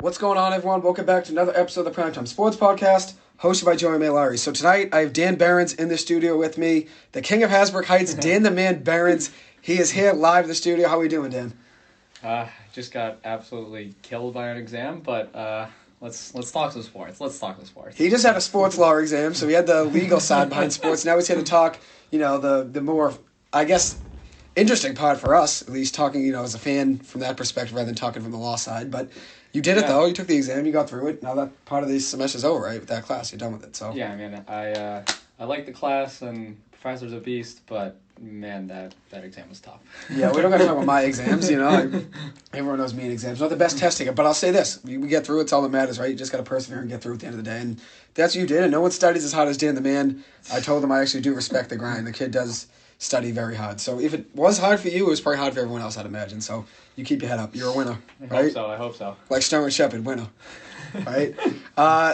What's going on, everyone? Welcome back to another episode of the Primetime Sports Podcast, hosted by Joey Larry. So tonight, I have Dan Behrens in the studio with me, the King of Hasbrouck Heights, Dan the Man Behrens. He is here live in the studio. How are you doing, Dan? Just got absolutely killed by an exam, but let's talk some sports. He just had a sports law exam, so he had the legal side behind sports. Now he's here to talk, the more, I guess, interesting part for us, at least talking, as a fan from that perspective rather than talking from the law side. But you did it, though. You took the exam. You got through it. Now that part of the semester's over, right, with that class. You're done with it. So yeah, I mean, I like the class, and professor's a beast, but, man, that exam was tough. Yeah, we don't got to talk about my exams, Everyone knows me in exams. Not the best testing, but I'll say this. We get through it. It's all that matters, right? You just got to persevere and get through at the end of the day. And that's what you did. And no one studies as hard as Dan the Man. I told him I actually do respect the grind. The kid does study very hard. So if it was hard for you, it was probably hard for everyone else, I'd imagine. So you keep your head up. You're a winner, right? I hope so. Like Stone and Shepard, winner. Right?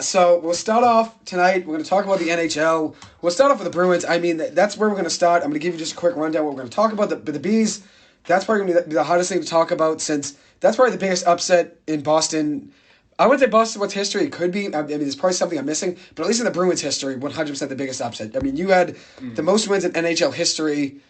So we'll start off tonight. We're going to talk about the NHL. We'll start off with the Bruins. I mean, that's where we're going to start. I'm going to give you just a quick rundown what we're going to talk about. The Bees, that's probably going to be the hardest thing to talk about, since that's probably the biggest upset in Boston. I wouldn't say Boston, what's history? It could be. I mean, there's probably something I'm missing. But at least in the Bruins' history, 100% the biggest upset. I mean, you had the most wins in NHL history.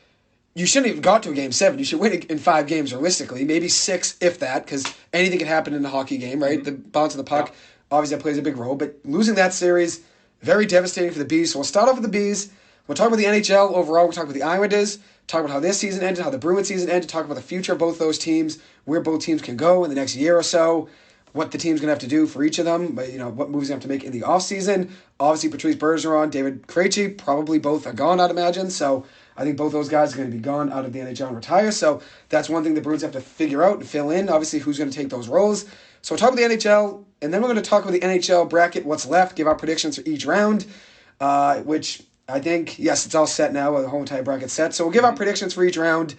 You shouldn't even got to a Game 7. You should win in 5 games realistically. Maybe 6, if that, because anything can happen in a hockey game, right? The bounce of the puck, obviously that plays a big role. But losing that series, very devastating for the Bees. So we'll start off with the Bees. We'll talk about the NHL overall. We'll talk about the Islanders, talk about how their season ended, how the Bruins season ended, talk about the future of both those teams, where both teams can go in the next year or so, what the team's going to have to do for each of them, but what moves they have to make in the offseason. Obviously, Patrice, Bergeron, David Krejci, probably both are gone, I'd imagine. So I think both those guys are going to be gone out of the NHL and retire. So that's one thing the Bruins have to figure out and fill in, obviously, who's going to take those roles. So we'll talk about the NHL, and then we're going to talk about the NHL bracket, what's left, give our predictions for each round, which I think, yes, it's all set now. The whole entire bracket's set. So we'll give our predictions for each round,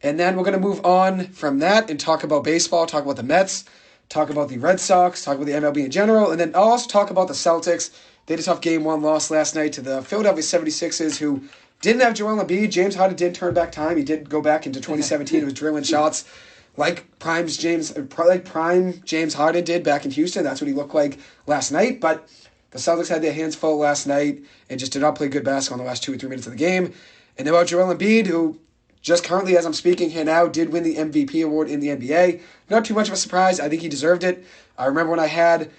and then we're going to move on from that and talk about baseball, talk about the Mets, talk about the Red Sox, talk about the MLB in general, and then I'll also talk about the Celtics. They had a tough Game 1 loss last night to the Philadelphia 76ers, who didn't have Joel Embiid. James Harden did turn back time. He did go back into 2017. He was drilling shots like prime James Harden did back in Houston. That's what he looked like last night. But the Celtics had their hands full last night and just did not play good basketball in the last 2 or 3 minutes of the game. And then about Joel Embiid, who just currently, as I'm speaking here now, did win the MVP award in the NBA. Not too much of a surprise. I think he deserved it. I remember when I had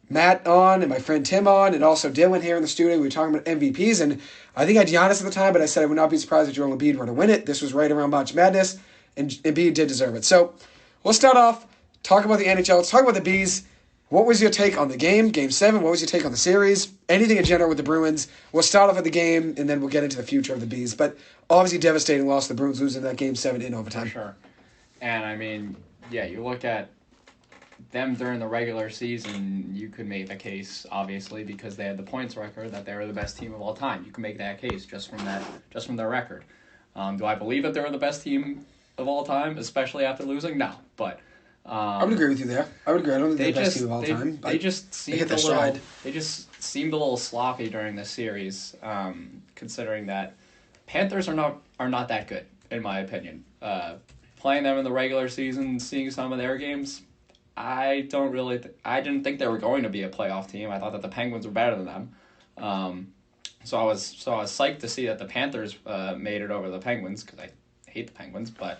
Matt on and my friend Tim on and also Dylan here in the studio, we were talking about MVPs, and I think I had Giannis at the time, but I said I would not be surprised if Joel Embiid were to win it. This was right around March Madness, and Embiid did deserve it. So we'll start off, talk about the NHL. Let's talk about the Bees. What was your take on the game, Game 7? What was your take on the series? Anything in general with the Bruins? We'll start off at the game, and then we'll get into the future of the Bees. But obviously devastating loss, the Bruins losing that Game 7 in overtime. For sure. And, I mean, yeah, you look at them during the regular season, you could make the case, obviously, because they had the points record, that they were the best team of all time. You can make that case just from their record. Do I believe that they were the best team of all time, especially after losing? No, but I would agree with you there. I would agree. I don't think they're the best team of all time. They just seemed a little sloppy during this series, considering that Panthers are not that good, in my opinion. Playing them in the regular season, seeing some of their games, I didn't think they were going to be a playoff team. I thought that the Penguins were better than them. So I was psyched to see that the Panthers made it over the Penguins, because I hate the Penguins, but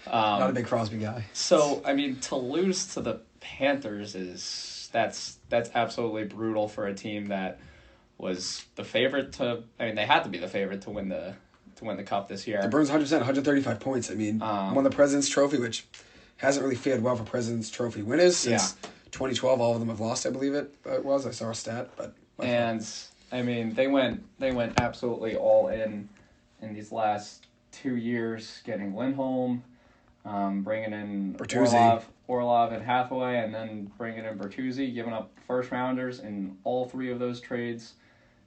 not a big Crosby guy. So I mean, to lose to the Panthers that's absolutely brutal for a team that was the favorite to. I mean, they had to be the favorite to win the cup this year. The Bruins 100%, 135 points. I mean, won the President's Trophy, which hasn't really fared well for President's Trophy winners since 2012. All of them have lost, I believe it was. I saw a stat, but I mean, they went absolutely all in these last 2 years, getting Lindholm, bringing in Orlov and Hathaway, and then bringing in Bertuzzi, giving up first-rounders in all 3 of those trades.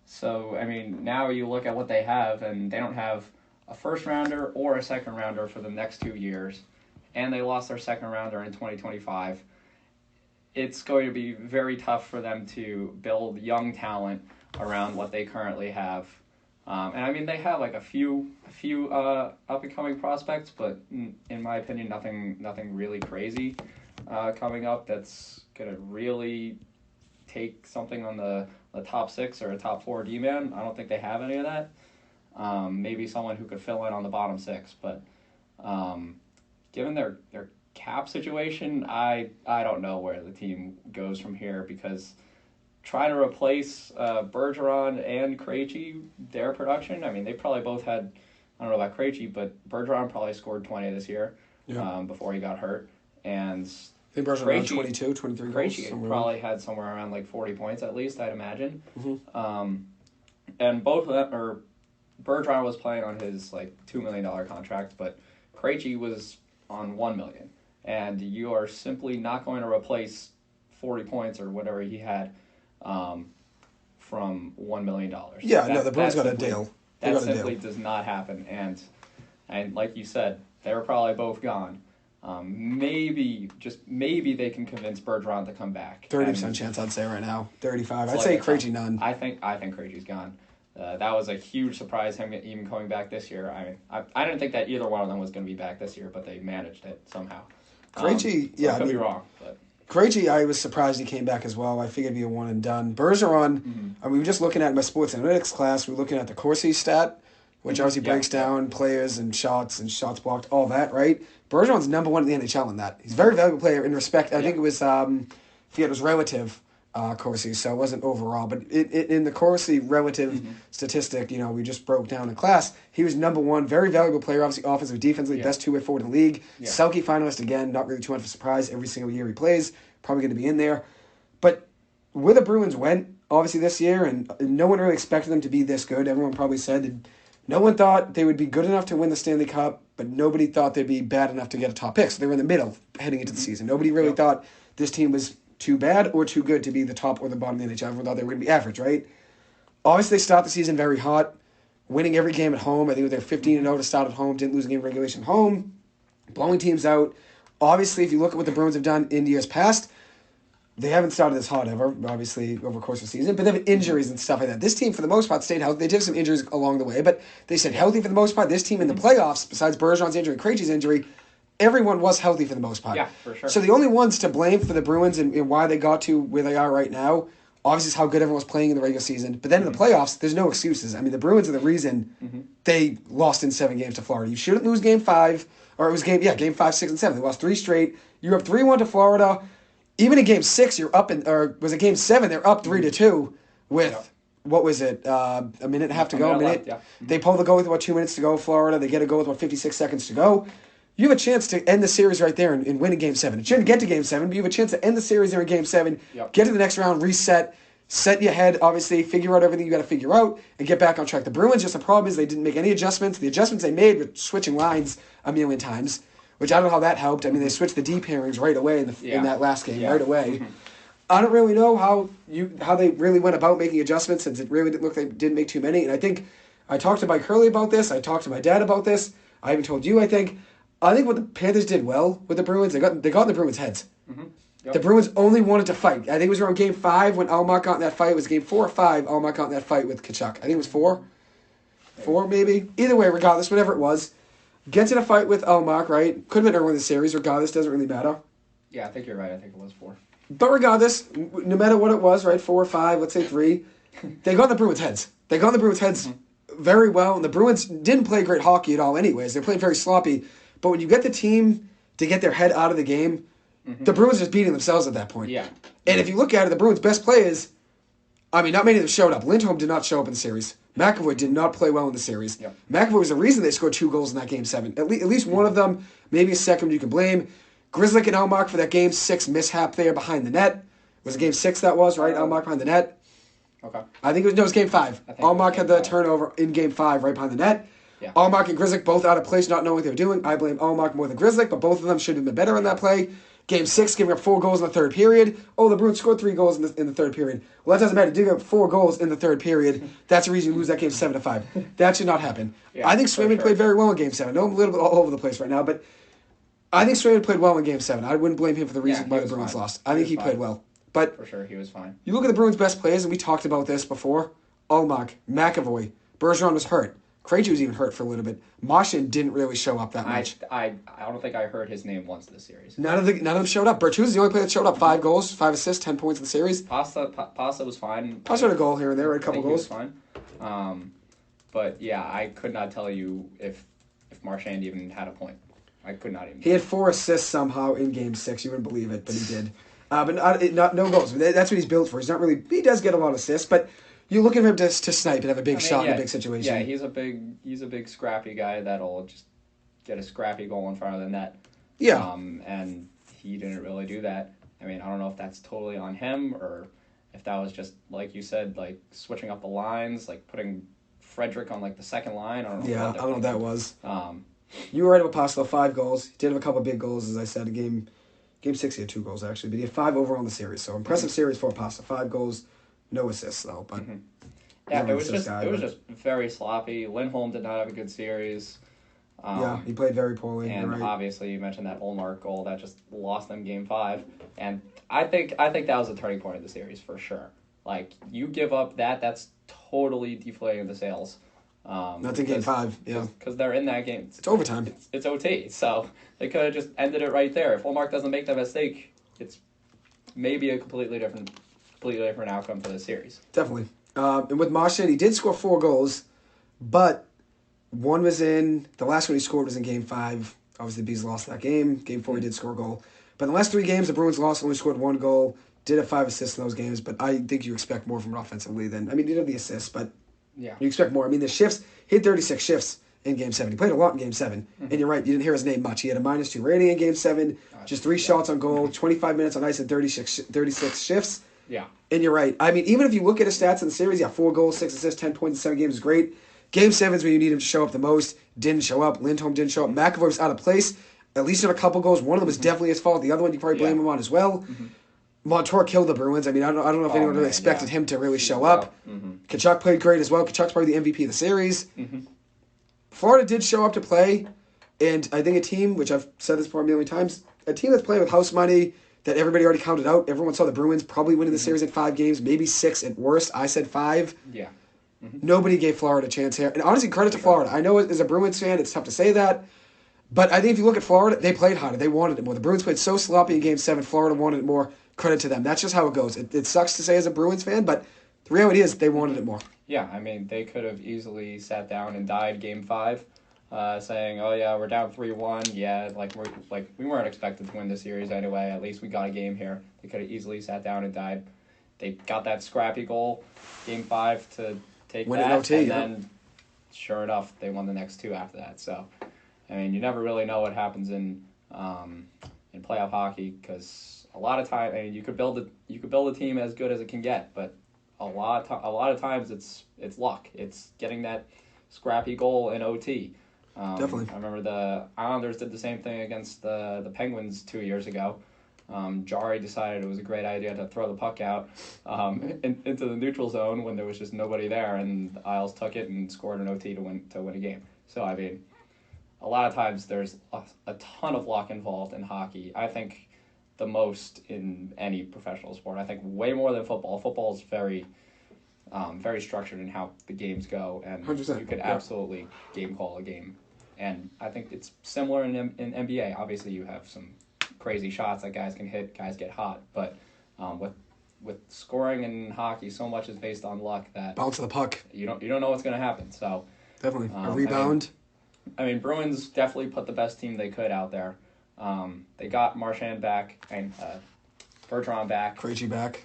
So, I mean, now you look at what they have, and they don't have a first-rounder or a second-rounder for the next 2 years, and they lost their second-rounder in 2025. It's going to be very tough for them to build young talent around what they currently have. And I mean, they have like a few up and coming prospects, but in my opinion, nothing really crazy. coming up that's going to really take something on the top 6 or a top 4 D-man. I don't think they have any of that. Maybe someone who could fill in on the bottom 6, but given their cap situation, I don't know where the team goes from here, because trying to replace Bergeron and Krejci, their production, I mean, they probably both had, I don't know about Krejci, but Bergeron probably scored 20 this year before he got hurt. And I think Bergeron around 22, 23 goals. Krejci probably had somewhere around like 40 points at least, I'd imagine. Mm-hmm. And both of them, or Bergeron was playing on his like $2 million contract, but Krejci was on $1 million. And you are simply not going to replace 40 points or whatever he had from $1 million. Yeah, the Bruins got a deal. That simply does not happen. And like you said, they were probably both gone. Maybe they can convince Bergeron to come back. 30% chance, I'd say right now. 35. I'd say Krejci none. I think Krejci's gone. That was a huge surprise, him even coming back this year. I mean, I didn't think that either one of them was going to be back this year, but they managed it somehow. Krejci, I could be wrong, but Krejci, I was surprised he came back as well. I figured it'd be a one and done. Bergeron, we were just looking at my sports analytics class. We were looking at the Corsi stat, which obviously breaks down players and shots blocked, all that, right? Bergeron's number 1 in the NHL in that. He's a very valuable player in respect. I think it was, it was relative Corsi, so it wasn't overall. But in the Corsi relative statistic, we just broke down in class, he was number 1, very valuable player, obviously offensive, defensively, best two-way forward in the league. Yeah. Selke finalist again, not really too much of a surprise. Every single year he plays, probably going to be in there. But where the Bruins went, obviously this year, and no one really expected them to be this good. Everyone probably said no one thought they would be good enough to win the Stanley Cup, but nobody thought they'd be bad enough to get a top pick. So they were in the middle heading into the season. Nobody really thought this team was too bad or too good to be the top or the bottom of the NHL. Everyone thought they were going to be average, right? Obviously, they start the season very hot, winning every game at home. I think they're 15-0 to start at home, didn't lose a game of regulation at home, blowing teams out. Obviously, if you look at what the Bruins have done in years past, they haven't started this hot ever, obviously, over the course of the season, but they have injuries and stuff like that. This team, for the most part, stayed healthy. They did have some injuries along the way, but they stayed healthy for the most part. This team in the playoffs, besides Bergeron's injury and Krejci's injury, everyone was healthy for the most part. Yeah, for sure. So the only ones to blame for the Bruins and why they got to where they are right now, obviously, is how good everyone was playing in the regular season. But then in the playoffs, there's no excuses. I mean, the Bruins are the reason they lost in 7 games to Florida. You shouldn't lose Game 5, or it was Game 5, 6, and 7. They lost 3 straight. You're up 3-1 to Florida. Even in Game 6, you're up or was it Game 7? They're up 3-2 with, what was it, a minute and a half to go, left. They pull the goal with about 2 minutes to go, Florida. They get a goal with about 56 seconds to go. You have a chance to end the series right there and win in Game 7. It shouldn't get to Game 7, but you have a chance to end the series there in Game 7, get to the next round, reset, set your head, obviously, figure out everything you got to figure out, and get back on track. The Bruins, just the problem is they didn't make any adjustments. The adjustments they made were switching lines a million times, which I don't know how that helped. I mean, they switched the D pairings right away in that last game, right away. I don't really know how they really went about making adjustments, since it really didn't look like they didn't make too many. And I think I talked to Mike Hurley about this. I talked to my dad about this. I even told you, I think what the Panthers did well with the Bruins, they got in the Bruins' heads. The Bruins only wanted to fight. I think it was around Game 5 when Almar got in that fight. It was Game 4 or 5, Almar got in that fight with Tkachuk. I think it was 4. 4, maybe. Either way, regardless, whatever it was. Gets in a fight with Almar, right? Could have been early in the series. Regardless, doesn't really matter. Yeah, I think you're right. I think it was 4. But regardless, no matter what it was, right, 4 or 5, let's say 3, they got in the Bruins' heads. They got in the Bruins' heads very well, and the Bruins didn't play great hockey at all anyways. They played very sloppy. But when you get the team to get their head out of the game, the Bruins are just beating themselves at that point. Yeah. And if you look at it, the Bruins' best players, I mean, not many of them showed up. Lindholm did not show up in the series. McAvoy did not play well in the series. Yep. McAvoy was the reason they scored 2 goals in that Game 7. At least one of them, maybe a second you can blame. Grzelcyk and Ullmark for that Game 6 mishap there behind the net. Was it Game 6 that was, right? Ullmark behind the net. Okay. I think it was Game 5. Ullmark had the turnover in Game 5 right behind the net. Yeah. Ullmark and Grzelcyk both out of place, not knowing what they were doing. I blame Ullmark more than Grzelcyk, but both of them should have been better in that play. Game 6, giving up 4 goals in the third period. Oh, the Bruins scored 3 goals in the third period. Well, that doesn't matter. Giving up 4 goals in the third period, that's the reason you lose that game 7-5. That should not happen. Yeah, I think Swayman played very well in Game 7. I know I'm a little bit all over the place right now, but I think Swayman played well in Game 7. I wouldn't blame him for the reason why the Bruins lost. I think he played well. But for sure, he was fine. You look at the Bruins' best players, and we talked about this before. Ullmark, McAvoy, Bergeron was hurt. Krejci was even hurt for a little bit. Marchand didn't really show up that much. I don't think I heard his name once this series. None of them showed up. Bertuzzi's the only player that showed up. 5 goals, 5 assists, 10 points in the series. Pasta was fine. Pasta had a goal here and there, a couple goals. He was fine. But yeah, I could not tell you if Marchand even had a point. I could not even. He had 4 assists somehow in Game 6. You wouldn't believe it, but he did. But no goals. That's what he's built for. He's not really. He does get a lot of assists, but you're looking for him to snipe and have a big shot in a big situation. Yeah, he's a big scrappy guy that'll just get a scrappy goal in front of the net. Yeah. And he didn't really do that. I mean, I don't know if that's totally on him or if that was just like you said, like switching up the lines, like putting Frederick on like the second line. I don't know. Yeah, I don't know what that was. You were right about Pasta. 5 goals. He did have a couple of big goals, as I said. Game 6, he had 2 goals, actually. But he had 5 overall in the series. So impressive series for Pasta. 5 goals, no assists, though. But yeah, it was just very sloppy. Lindholm did not have a good series. Yeah, he played very poorly. And right. obviously, you mentioned that Ullmark goal that just lost them Game 5. And I think that was a turning point of the series, for sure. Like, you give up that's totally deflating the sails. That's in Game 5, yeah. Because they're in that game. It's overtime. It's OT, so they could have just ended it right there. If Ullmark doesn't make that mistake, it's maybe a completely different outcome for the series. Definitely. And with Marchand, he did score 4 goals, but one was the last one he scored was in Game 5. Obviously, the Bees lost that game. Game 4, he did score a goal. But in the last 3 games, the Bruins lost, only scored 1 goal, did have 5 assists in those games, but I think you expect more from him offensively than, I mean, he did have the assists, but yeah, you expect more. I mean, the shifts, he had 36 shifts in Game 7. He played a lot in Game 7, and you're right, you didn't hear his name much. He had a -2 rating in Game 7, just 3 shots on goal, 25 minutes on ice and 36 shifts. Yeah. And you're right. I mean, even if you look at his stats in the series, 4 goals, 6 assists, 10 points in 7 games is great. Game 7 is when you need him to show up the most. Didn't show up. Lindholm didn't show up. McAvoy was out of place. At least in a couple goals. One of them was definitely his fault. The other one you probably blame him on as well. Montour killed the Bruins. I mean, I don't know if anyone really expected him to really show up. Tkachuk played great as well. Tkachuk's probably the MVP of the series. Florida did show up to play, and I think a team, which I've said this before a million times, a team that's playing with house money that everybody already counted out. Everyone saw the Bruins probably winning the series in 5 games, maybe 6 at worst. I said 5. Yeah. Nobody gave Florida a chance here. And honestly, credit to Florida. I know as a Bruins fan, it's tough to say that. But I think if you look at Florida, they played harder. They wanted it more. The Bruins played so sloppy in Game 7. Florida wanted it more. Credit to them. That's just how it goes. It sucks to say as a Bruins fan, but the reality is they wanted it more. Yeah, I mean, they could have easily sat down and died Game 5, saying, "Oh yeah, we're down 3-1. Yeah, we weren't expected to win the series anyway. At least we got a game here." They could have easily sat down and died. They got that scrappy goal, Game 5, to take win that, it OT, and then sure enough, they won the next 2 after that. So, I mean, you never really know what happens in playoff hockey because a lot of time, I mean, you could build a team as good as it can get, but a lot of times it's luck. It's getting that scrappy goal in OT. Definitely. I remember the Islanders did the same thing against the Penguins 2 years ago. Jarren decided it was a great idea to throw the puck out into the neutral zone when there was just nobody there, and the Isles took it and scored an OT to win a game. So, I mean, a lot of times there's a ton of luck involved in hockey. I think the most in any professional sport. I think way more than football. Football is very structured in how the games go, and 100%, you could absolutely game call a game. And I think it's similar in NBA. Obviously, you have some crazy shots that guys can hit, guys get hot, but with scoring in hockey, so much is based on luck that bounce of the puck. You don't know what's going to happen. So definitely a rebound. I mean, Bruins definitely put the best team they could out there. They got Marchand back and Bergeron back, Krejci back.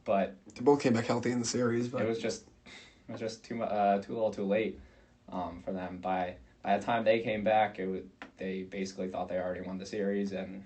But they both came back healthy in the series. But it was just too little, too late for them. By the time they came back, they basically thought they already won the series. And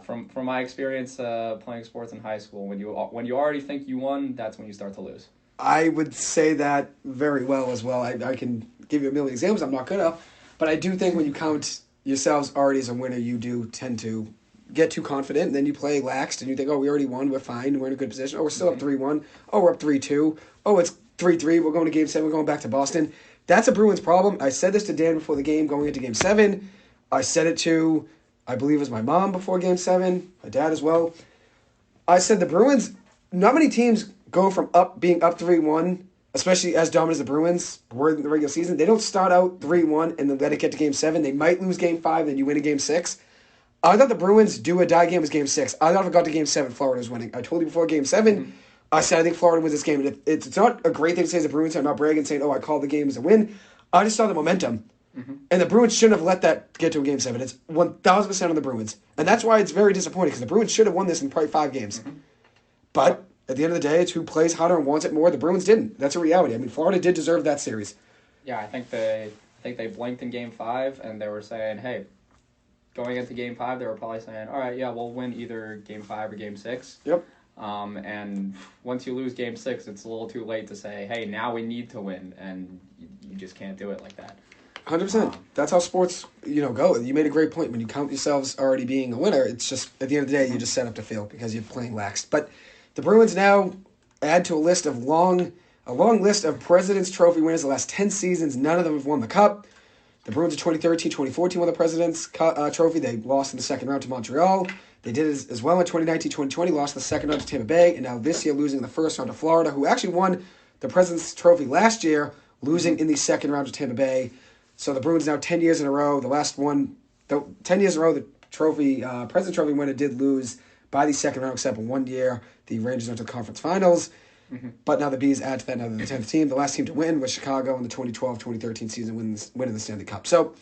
from my experience playing sports in high school, when you already think you won, that's when you start to lose. I would say that very well as well. I can give you a million examples. I'm not gonna, but I do think when you count yourselves already as a winner, you do tend to get too confident, and then you play laxed, and you think, oh, we already won, we're fine, we're in a good position. Oh, we're still up 3-1. Oh, we're up 3-2. Oh, it's 3-3. We're going to Game 7. We're going back to Boston. That's a Bruins problem. I said this to Dan before the game going into Game 7. I said it to, I believe it was my mom before Game 7, my dad as well. I said the Bruins, not many teams go from being up 3-1 especially as dominant as the Bruins were in the regular season, they don't start out 3-1 and then let it get to Game 7. They might lose Game 5, then you win a Game 6. I thought the Bruins do or die game was Game 6. I thought if it got to Game 7, Florida was winning. I told you before Game 7, I said I think Florida wins this game. And it's not a great thing to say as the Bruins. I'm not bragging saying, I called the game as a win. I just saw the momentum. And the Bruins shouldn't have let that get to a Game 7. It's 1,000% on the Bruins. And that's why it's very disappointing, because the Bruins should have won this in probably 5 games. But at the end of the day, it's who plays harder and wants it more. The Bruins didn't. That's a reality. I mean, Florida did deserve that series. Yeah, I think they blinked in Game 5, and they were saying, hey, going into Game 5, they were probably saying, all right, yeah, we'll win either Game 5 or Game 6. Yep. And once you lose Game 6, it's a little too late to say, hey, now we need to win, and you just can't do it like that. 100%. That's how sports, go. You made a great point. When you count yourselves already being a winner, it's just, at the end of the day, you just set up to fail because you're playing lax. But the Bruins now add to a long list of President's Trophy winners the last 10 seasons. None of them have won the Cup. The Bruins in 2013, 2014 won the President's Trophy. They lost in the second round to Montreal. They did as well in 2019, 2020, lost the second round to Tampa Bay, and now this year losing the first round to Florida, who actually won the President's Trophy last year, losing in the second round to Tampa Bay. So the Bruins now 10 years in a row. The last one, 10 years in a row, the President's Trophy winner did lose by the second round, except for 1 year. The Rangers went to the conference finals. But now the Bees add to that, now the 10th team. The last team to win was Chicago in the 2012-2013 season, winning the Stanley Cup. So,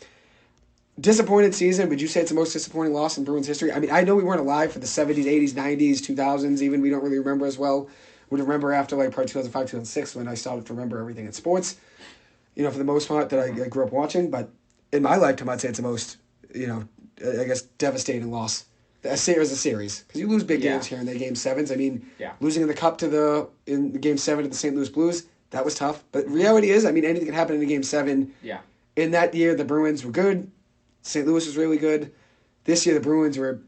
disappointed season. Would you say it's the most disappointing loss in Bruins history? I mean, I know we weren't alive for the 70s, 80s, 90s, 2000s even. We don't really remember as well. We remember after probably 2005, 2006 when I started to remember everything in sports, for the most part that I grew up watching. But in my lifetime, I'd say it's the most, I guess, devastating loss. As a series, because you lose big games here in the Game 7s. I mean, losing in the Cup in the Game 7 to the St. Louis Blues, that was tough. But reality is, anything can happen in a Game 7. Yeah. In that year, the Bruins were good. St. Louis was really good. This year, the Bruins were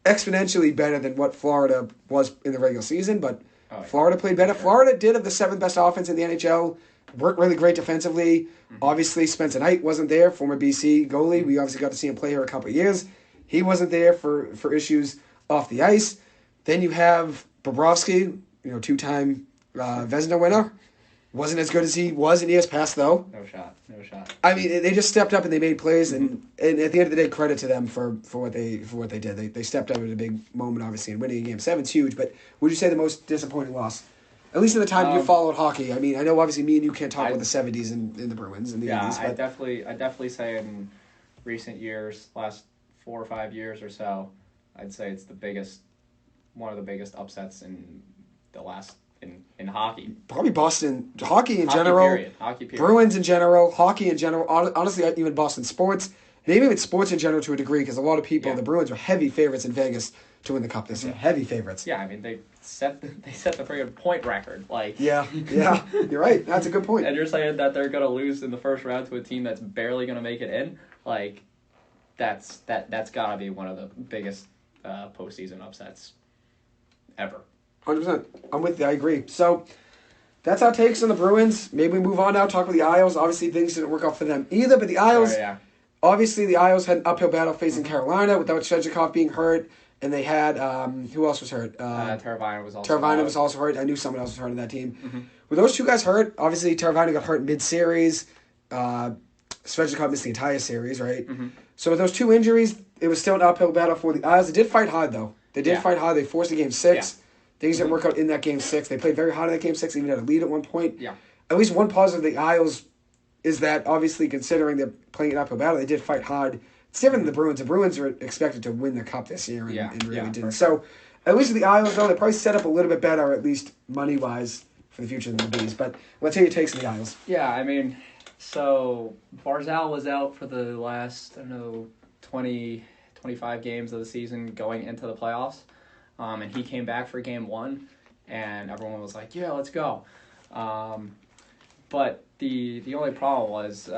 exponentially better than what Florida was in the regular season, but Florida played better. Florida did have the 7th best offense in the NHL, worked really great defensively. Obviously, Spencer Knight wasn't there, former BC goalie. We obviously got to see him play here a couple of years. He wasn't there for issues off the ice. Then you have Bobrovsky, two-time Vezina winner. Wasn't as good as he was in years past, though. No shot. I mean, they just stepped up and they made plays, and at the end of the day, credit to them for what they did. They stepped up at a big moment, obviously, and winning a Game 7's huge. But would you say the most disappointing loss? At least in the time you followed hockey. I mean, I know obviously me and you can't talk about the 70s and the Bruins and the 80s. But I definitely say in recent years, last 4 or 5 years or so, I'd say it's one of the biggest upsets in the last in hockey. Probably Boston hockey in general. Hockey period. Bruins in general, hockey in general. Honestly, even Boston sports, maybe even sports in general to a degree, because a lot of people, the Bruins were heavy favorites in Vegas to win the Cup this year. Heavy favorites. Yeah, I mean they set the friggin' point record. Yeah, you're right. That's a good point. And you're saying that they're gonna lose in the first round to a team that's barely gonna make it in, That's gotta be one of the biggest postseason upsets ever. 100%. I'm with you. I agree. So that's our takes on the Bruins. Maybe we move on now. Talk about the Isles. Obviously, things didn't work out for them either. But the Isles, obviously, the Isles had an uphill battle facing Carolina without Svechnikov being hurt, and they had who else was hurt? Teravainen was also hurt. I knew someone else was hurt on that team. With those two guys hurt, obviously Teravainen got hurt mid-series. Svechnikov missed the entire series, right? So with those two injuries, it was still an uphill battle for the Isles. They did fight hard, though. They did fight hard. They forced a Game 6. Things didn't work out in that Game 6. They played very hard in that Game 6, even had a lead at one point. Yeah. At least one positive of the Isles is that, obviously, considering they're playing an uphill battle, they did fight hard. It's different than the Bruins. The Bruins were expected to win the Cup this year and really didn't. So, at least with the Isles, though, they probably set up a little bit better, at least money-wise, for the future than the Bees. But let's hear your takes on the Isles. Yeah, I mean, so Barzal was out for the last, 20, 25 games of the season going into the playoffs. And he came back for Game 1, and everyone was like, yeah, let's go. But the only problem was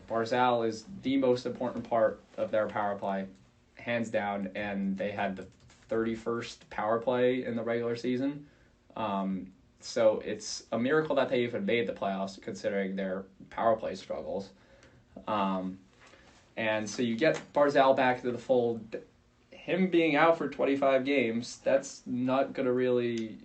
Barzal is the most important part of their power play, hands down, and they had the 31st power play in the regular season. So it's a miracle that they even made the playoffs, considering their power play struggles. And so you get Barzal back to the fold. Him being out for 25 games, that's not going to really...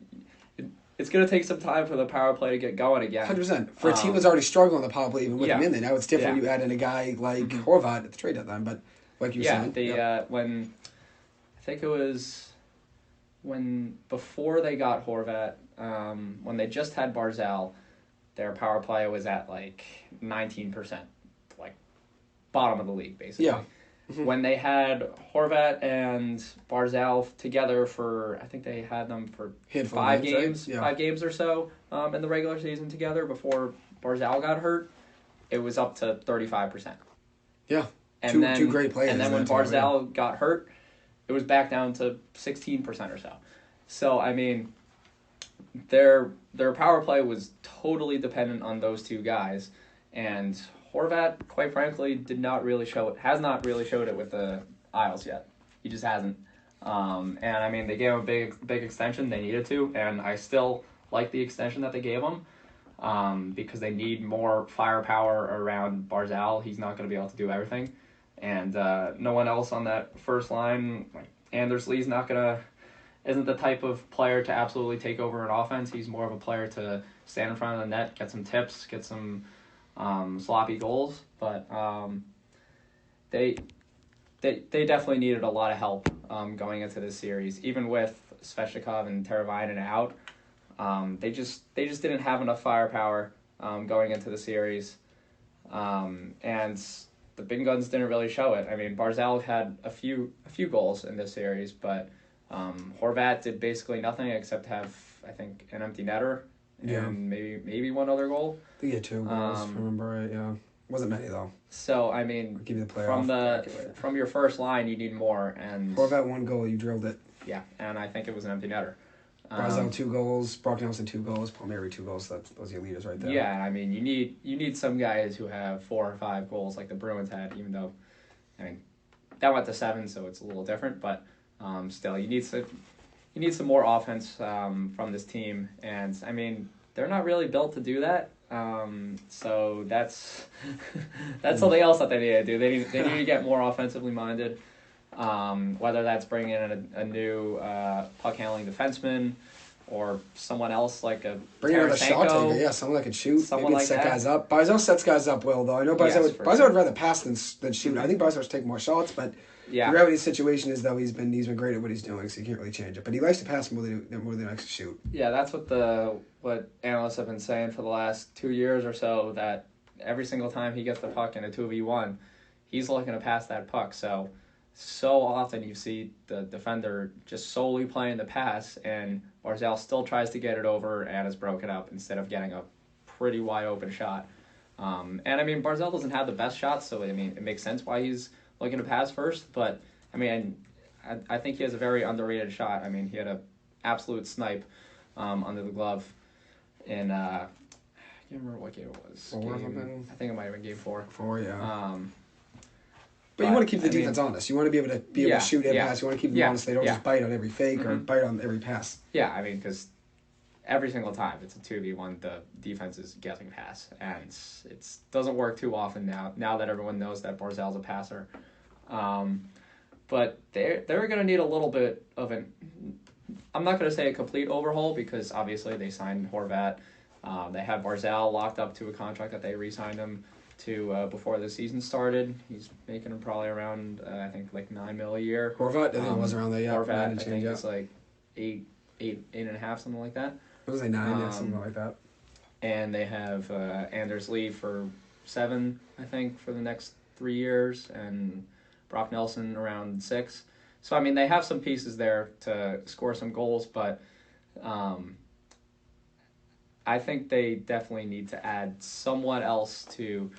it's going to take some time for the power play to get going again. 100%. For a team that's already struggling on the power play, even with him in there, now it's different. Yeah. You add in a guy like Horvat at the trade deadline, but like you said, when I think it was before they got Horvat, when they just had Barzal, their power play was at like 19%, like bottom of the league basically. Yeah. When they had Horvat and Barzal together for, I think they had them for 5 games, right? 5 games or so in the regular season together before Barzal got hurt, it was up to 35%. Yeah, and two great players. And then when Barzal got hurt, it was back down to 16% or so. So, I mean, their power play was totally dependent on those two guys, and Horvat, quite frankly, has not really showed it with the Isles yet. He just hasn't. And I mean, they gave him a big extension. They needed to, and I still like the extension that they gave him, because they need more firepower around Barzal. He's not going to be able to do everything, and no one else on that first line. Like Anders Lee's isn't the type of player to absolutely take over an offense. He's more of a player to stand in front of the net, get some tips, get some sloppy goals, but they definitely needed a lot of help going into this series. Even with Svechnikov and Teravainen out, they just didn't have enough firepower going into the series, and the big guns didn't really show it. I mean, Barzal had a few goals in this series, but Horvat did basically nothing except have, I think, an empty netter. And maybe one other goal. I think he had 2 goals, if I remember right, yeah. Wasn't many, though. So, I mean, give you the from your first line, you need more. And Horvat 1 goal, you drilled it. Yeah, and I think it was an empty netter. Barzal 2 goals, Brock Nelson 2 goals, Palmieri 2 goals. Those are your leaders right there. Yeah, I mean, you need some guys who have 4 or 5 goals like the Bruins had, even though, I mean, that went to 7, so it's a little different, but still, you need some more offense from this team, and I mean, they're not really built to do that. So that's something else that they need to do. They need to get more offensively minded. Whether that's bringing in a new puck handling defenseman or someone else like a bringing in a shot taker, someone that can shoot, someone maybe like set that. Guys up. Barzal sets guys up well, though. I know Barzal would rather pass than shoot. I think Barzal's take more shots, but. Yeah. The reality of the situation is, though, he's been great at what he's doing, so you can't really change it. But he likes to pass more than he likes to shoot. Yeah, that's what analysts have been saying for the last 2 years or so, that every single time he gets the puck in a 2v1, he's looking to pass that puck. So often you see the defender just solely playing the pass, and Barzal still tries to get it over and is broken up instead of getting a pretty wide open shot. And I mean, Barzal doesn't have the best shots, so I mean, it makes sense why he's looking to pass first, but I mean, I think he has a very underrated shot. I mean, he had an absolute snipe under the glove in I can't remember what game it was. I think it might have been game 4. 4, yeah. But you want to keep the defense honest. You want to be able to shoot and pass. You want to keep them honest. They don't just bite on every fake or bite on every pass. Yeah, I mean, because every single time it's a 2v1, the defense is guessing pass, and it doesn't work too often now that everyone knows that Barzal's a passer. But they're going to need a little bit of I'm not going to say a complete overhaul, because obviously they signed Horvat. They had Barzal locked up to a contract that they re-signed him to before the season started. He's making him probably around, I think, like $9 million a year. Horvat, I think it was around there, yeah. Horvat, I think it's like 8.5, something like that. It was like 9, something like that. And they have Anders Lee for 7, I think, for the next 3 years, and Brock Nelson around 6. So, I mean, they have some pieces there to score some goals, but I think they definitely need to add someone else to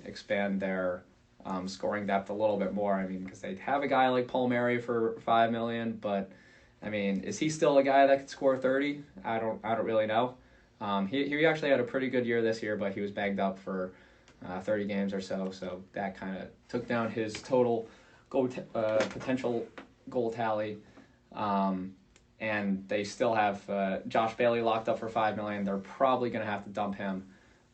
expand their scoring depth a little bit more. I mean, because they have a guy like Palmieri for $5 million, but I mean, is he still a guy that could score 30? I don't really know. He actually had a pretty good year this year, but he was banged up for 30 games or so that kind of took down his total potential goal tally. And they still have Josh Bailey locked up for $5 million. They're probably going to have to dump him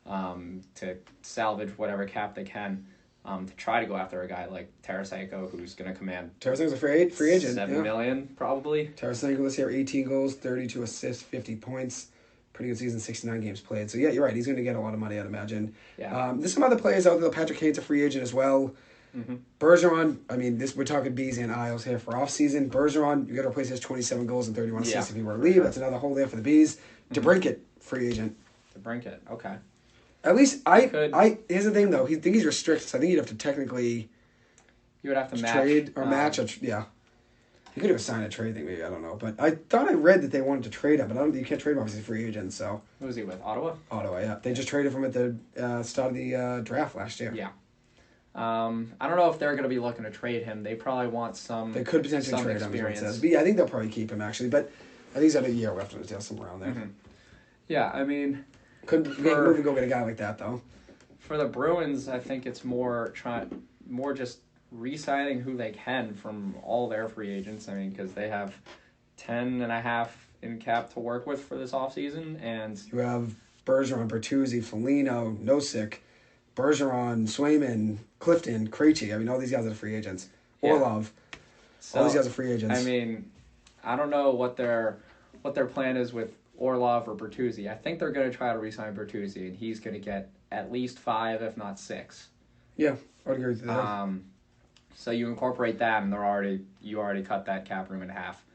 to salvage whatever cap they can. to try to go after a guy like Tarasenko, who's going to command Tarasenko's a free agent. $7 million probably. Tarasenko this year, 18 goals, 32 assists, 50 points. Pretty good season, 69 games played. So, yeah, you're right. He's going to get a lot of money, I'd imagine. Yeah. There's some other players out there. Patrick Kane's a free agent as well. Mm-hmm. Bergeron, I mean, we're talking B's and Isles here for offseason. Bergeron, you got to replace his 27 goals and 31 assists if he were to leave. Sure. That's another hole there for the B's. DeBrincat, free agent. DeBrincat, okay. At least here's the thing though. I think he's restricted, so I think you'd have to technically. You would have to trade or match. Yeah, you could have signed a trade thing, maybe, I don't know. But I thought I read that they wanted to trade him, but you can't trade him obviously free agent. So who was he with? Ottawa. Ottawa, yeah. They just traded him at the start of the draft last year. Yeah. I don't know if they're going to be looking to trade him. They probably want some. They could potentially trade him, is what it says. But yeah, I think they'll probably keep him actually. But I think he's got a year left on his deal, somewhere around there. Mm-hmm. Yeah, I mean, couldn't move and go get a guy like that though. For the Bruins, I think it's more just re-signing who they can from all their free agents. I mean, because they have 10.5 in cap to work with for this offseason, and you have Bergeron, Bertuzzi, Foligno, Nosek, Bergeron, Swayman, Clifton, Krejci. I mean, all these guys are free agents. Orlov. So, all these guys are free agents. I mean, I don't know what their plan is with Orlov or Bertuzzi. I think they're going to try to re-sign Bertuzzi, and he's going to get at least 5, if not 6. Yeah, I would agree with that. So you incorporate that, and you already cut that cap room in half.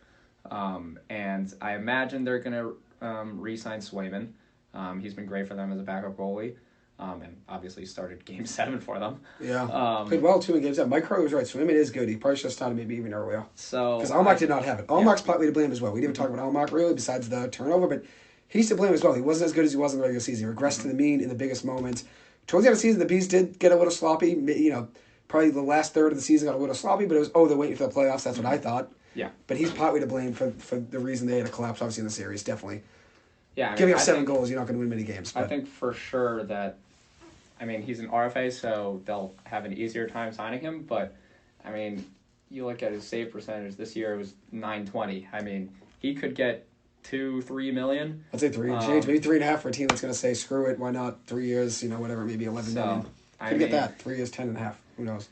And I imagine they're going to re-sign Swayman. He's been great for them as a backup goalie. And obviously started Game 7 for them. Yeah, played well too in Game 7. Mike Crow was right. Swayman is good. He probably should have started maybe even earlier. So because Almach did not have it. Almach's partly to blame as well. We didn't even talk about Almach really, besides the turnover, but he's to blame as well. He wasn't as good as he was in the regular season. He regressed to the mean in the biggest moments. Towards the end of the season, the Bees did get a little sloppy. You know, probably the last third of the season got a little sloppy, but it was they're waiting for the playoffs. That's what I thought. Yeah, but he's partly to blame for the reason they had a collapse, obviously in the series. Definitely. Yeah, I mean, giving up 7 goals, you're not going to win many games. But. I think for sure that. I mean, he's an RFA, so they'll have an easier time signing him. But, I mean, you look at his save percentage this year; it was .920. I mean, he could get $2-3 million. I'd say 3 and change, maybe 3.5 for a team that's going to say screw it, why not 3 years? You know, whatever, maybe 11 million. Could get that 3 years, 10.5. Who knows?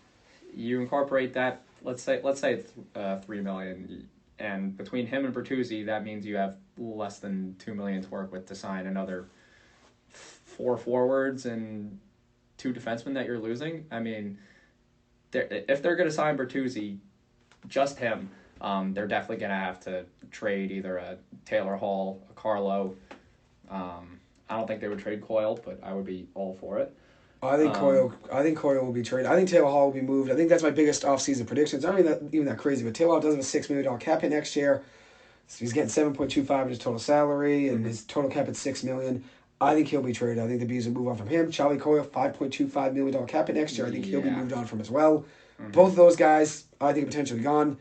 You incorporate that. Let's say it's $3 million, and between him and Bertuzzi, that means you have less than $2 million to work with to sign another 4 forwards and 2 defensemen that you're losing. I mean, if they're going to sign Bertuzzi, just him, they're definitely going to have to trade either a Taylor Hall, a Carlo. I don't think they would trade Coyle, but I would be all for it. I think Coyle will be traded. I think Taylor Hall will be moved. I think that's my biggest offseason prediction. It's not even that crazy, but Taylor Hall does have a $6 million cap hit next year. So he's getting $7.25 in his total salary, and his total cap at $6 million. I think he'll be traded. I think the Bees will move on from him. Charlie Coyle, $5.25 million cap hit next year. I think he'll be moved on from as well. Mm-hmm. Both of those guys, I think, are potentially gone.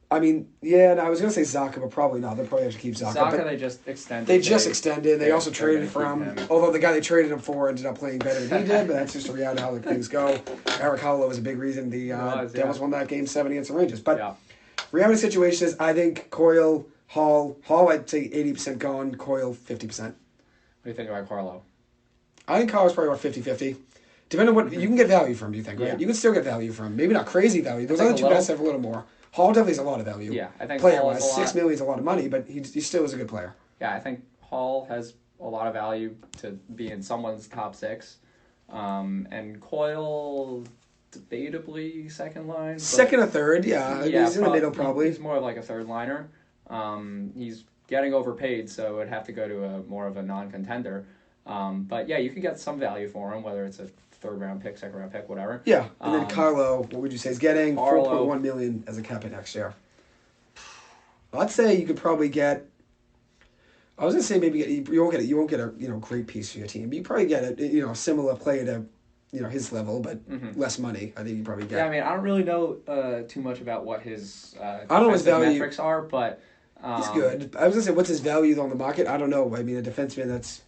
I mean, yeah, and I was going to say Zaka, but probably not. They'll probably have to keep Zaka. Zaka, they just extended. They just extended. They also traded for him. Although the guy they traded him for ended up playing better than he did, but that's just a reality of how things go. Eric Hollow was a big reason the Devils won that Game 7 against the Rangers. But reality situation is, I think Coyle, Hall, I'd say 80% gone, Coyle 50%. What do you think about Carlo? I think Carlo's probably about 50-50. Depending on what you can get value from, do you think, right? Yeah. You can still get value from. Maybe not crazy value. Those other two guys have a little more. Hall definitely has a lot of value. Yeah, I think player-wise, $6 million is a lot of money, but he still is a good player. Yeah, I think Hall has a lot of value to be in someone's top 6. And Coyle, debatably second line. Second or third, yeah. He's in the middle probably. He's more of like a third liner. He's getting overpaid, so it'd have to go to more of a non-contender. But yeah, you can get some value for him, whether it's a third-round pick, second-round pick, whatever. Yeah, and then Carlo, what would you say, is getting $4.1 million as a cap hit next year. I'd say you could probably get. I was gonna say maybe you won't get a great piece for your team, but you probably get a similar player to his level, but less money. I think you probably get. Yeah, I mean, I don't really know too much about what his I don't know his value metrics are, but he's good. I was gonna say, what's his value on the market? I don't know. I mean, a defenseman that's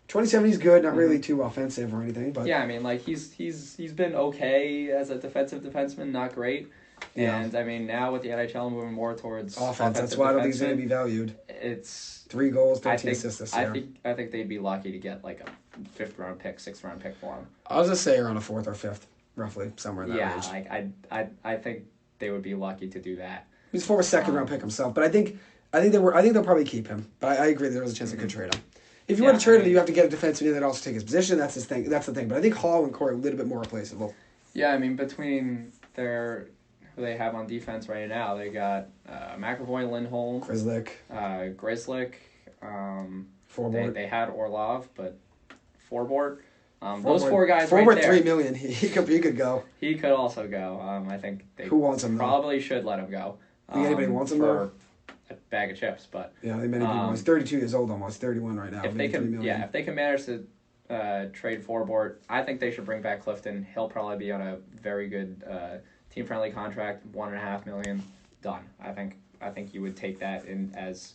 27, he's good, not really too offensive or anything, but yeah, I mean, like he's been okay as a defensive defenseman, not great. And I mean, now with the NHL moving more towards offense, that's why I don't think he's going to be valued. It's 3 goals, 13 assists this year. I think they'd be lucky to get like a 5th round pick, 6th round pick for him. I was gonna say around a 4th or 5th roughly, somewhere in that range. Yeah, I think they would be lucky to do that. He's a former second-round pick himself, but I think they'll probably keep him. But I agree there was a chance they could trade him. If you were to trade him, you have to get a defenseman that also take his position. That's his thing. That's the thing. But I think Hall and Corey are a little bit more replaceable. Yeah, I mean, between who they have on defense right now, they got McAvoy, Lindholm, Grzelcyk. Forbort. They had Orlov, but Forbort. Those four guys right there. $3 million. He could go. He could also go. I think they Who wants him, probably should let him go. Think anybody wants him for a bag of chips, but yeah, they many people. He's 32 years old, almost 31 right now. If they can manage to trade Forbort, I think they should bring back Clifton. He'll probably be on a very good team-friendly contract, $1.5 million. Done. I think you would take that in as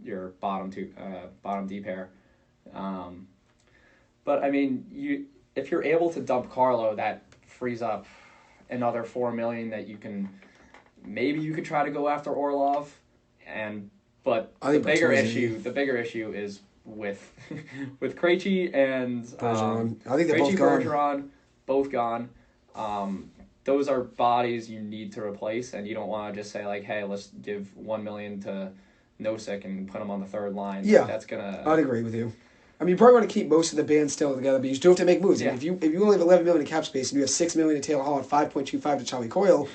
your bottom D pair. But I mean, if you're able to dump Carlo, that frees up another $4 million that you can. Maybe you could try to go after Orlov, but the bigger issue is with Krejci and Bergeron. I think they're Krejci, both gone. Bergeron, both gone. Those are bodies you need to replace, and you don't want to just say like, hey, let's give $1 million to Nosek and put him on the third line. Yeah, that's gonna. I'd agree with you. I mean, you probably want to keep most of the band still together, but you still have to make moves. Yeah. If you only have $11 million in cap space and you have $6 million to Taylor Hall and $5.25 to Charlie Coyle,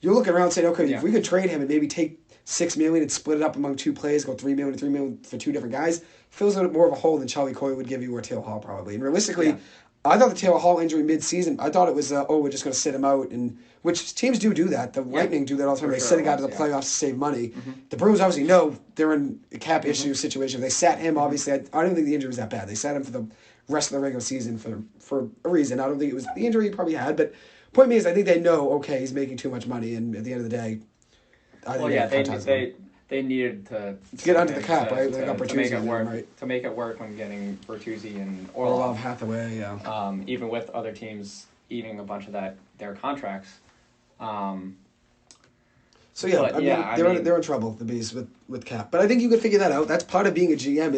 you're looking around saying, okay, if we could trade him and maybe take $6 million and split it up among two players, go $3 million for two different guys, fills a little more of a hole than Charlie Coyle would give you or Taylor Hall probably. And realistically, I thought the Taylor Hall injury mid-season, I thought it was, we're just going to sit him out, and which teams do that. The Lightning do that all the time. They sit a guy to the playoffs to save money. Mm-hmm. The Bruins obviously know they're in a cap issue situation. They sat him, obviously. I don't think the injury was that bad. They sat him for the rest of the regular season for a reason. I don't think it was the injury he probably had, but point is, I think they know, okay, he's making too much money, and at the end of the day, they needed to get under the cap, right? To make it work, right? To make it work when getting Bertuzzi and Orlov Hathaway, even with other teams eating a bunch of their contracts. They're in trouble, the Bees, with cap. But I think you could figure that out. That's part of being a GM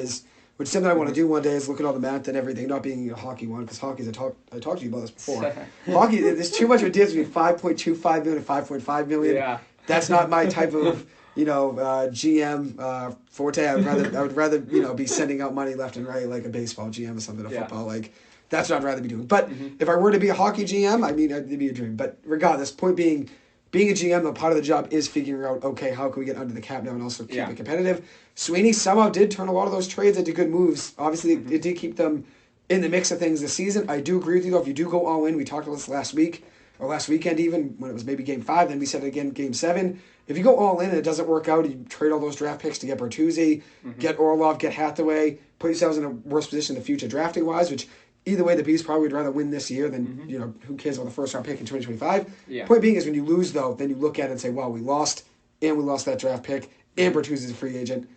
which is something I want to do one day is look at all the math and everything, not being a hockey one, because hockey, I talked to you about this before. Hockey, there's too much of a difference between $5.25 million and $5.5 million. Yeah. That's not my type of, GM forte. I would rather be sending out money left and right like a baseball GM or something, football. Like, that's what I'd rather be doing. But if I were to be a hockey GM, I mean, it'd be a dream. But regardless, point being a GM, a part of the job is figuring out, okay, how can we get under the cap now and also keep it competitive? Sweeney somehow did turn a lot of those trades into good moves. Obviously, it did keep them in the mix of things this season. I do agree with you, though. If you do go all in, we talked about this last week, or last weekend even, when it was maybe Game 5, then we said it again Game 7. If you go all in and it doesn't work out, you trade all those draft picks to get Bertuzzi, get Orlov, get Hathaway, put yourselves in a worse position in the future drafting-wise, which either way, the Bees probably would rather win this year than, who cares about the first-round pick in 2025. Yeah. Point being is when you lose, though, then you look at it and say, well, we lost that draft pick, and Bertuzzi's a free agent.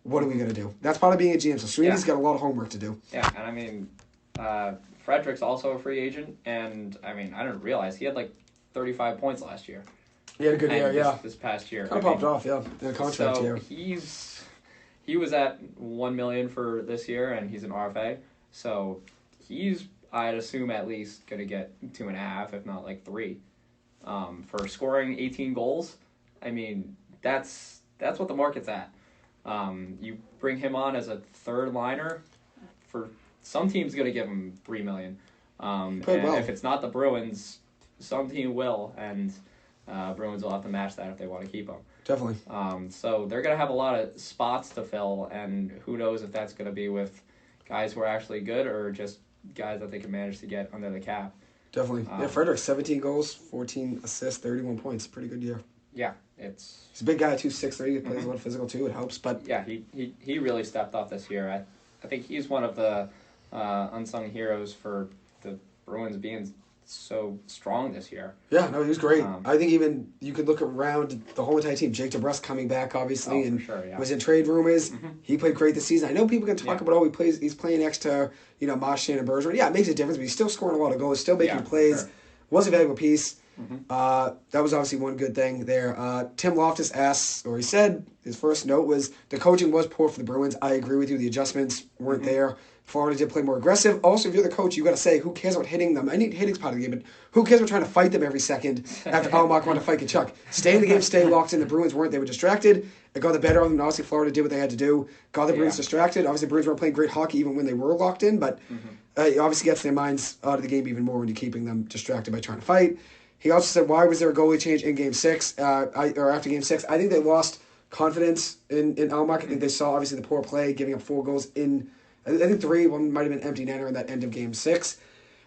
What are we going to do? That's part of being a GM. So Sweeney's got a lot of homework to do. Yeah, and I mean, Frederick's also a free agent, and I mean, I didn't realize he had like 35 points last year. He had a good year, this past year. Kind of popped off, in a contract year. He was at $1 million for this year, and he's an RFA. So he's, I'd assume, at least going to get 2.5, if not like 3, for scoring 18 goals. I mean, that's what the market's at. You bring him on as a third liner. For some team's going to give him $3 million. If it's not the Bruins, some team will, and Bruins will have to match that if they want to keep him. Definitely. So they're going to have a lot of spots to fill, and who knows if that's going to be with guys who are actually good or just guys that they can manage to get under the cap. Definitely. Frederick, 17 goals, 14 assists, 31 points. Pretty good year. Yeah, he's a big guy too, 6'3". He plays a lot of physical too. It helps, but yeah, he really stepped up this year. I think he's one of the unsung heroes for the Bruins being so strong this year. Yeah, no, he was great. I think even you could look around the whole entire team. Jake DeBrusk coming back, obviously, and was in trade rumors. He played great this season. I know people can talk about, he's playing next to, Marchand and Bergeron. Yeah, it makes a difference, but he's still scoring a lot of goals, still making plays. Sure. Was a valuable piece. That was obviously one good thing there. Tim Loftus asks, or he said, his first note was, the coaching was poor for the Bruins. I agree with you. The adjustments weren't there. Florida did play more aggressive. Also, if you're the coach, you got to say, who cares about hitting them? I need hitting's part of the game, but who cares about trying to fight them every second after Almark wanted to fight Kachuk? Stay in the game, stay locked in. The Bruins weren't. They were distracted. It got the better of them. Obviously, Florida did what they had to do. Got the Bruins distracted. Obviously, the Bruins weren't playing great hockey even when they were locked in, but it obviously gets their minds out of the game even more when you're keeping them distracted by trying to fight. He also said, why was there a goalie change in Game 6, or after Game 6? I think they lost confidence in Almark. I think they saw, obviously, the poor play, giving up 4 goals in, I think 3, one might have been empty netter in that end of Game 6.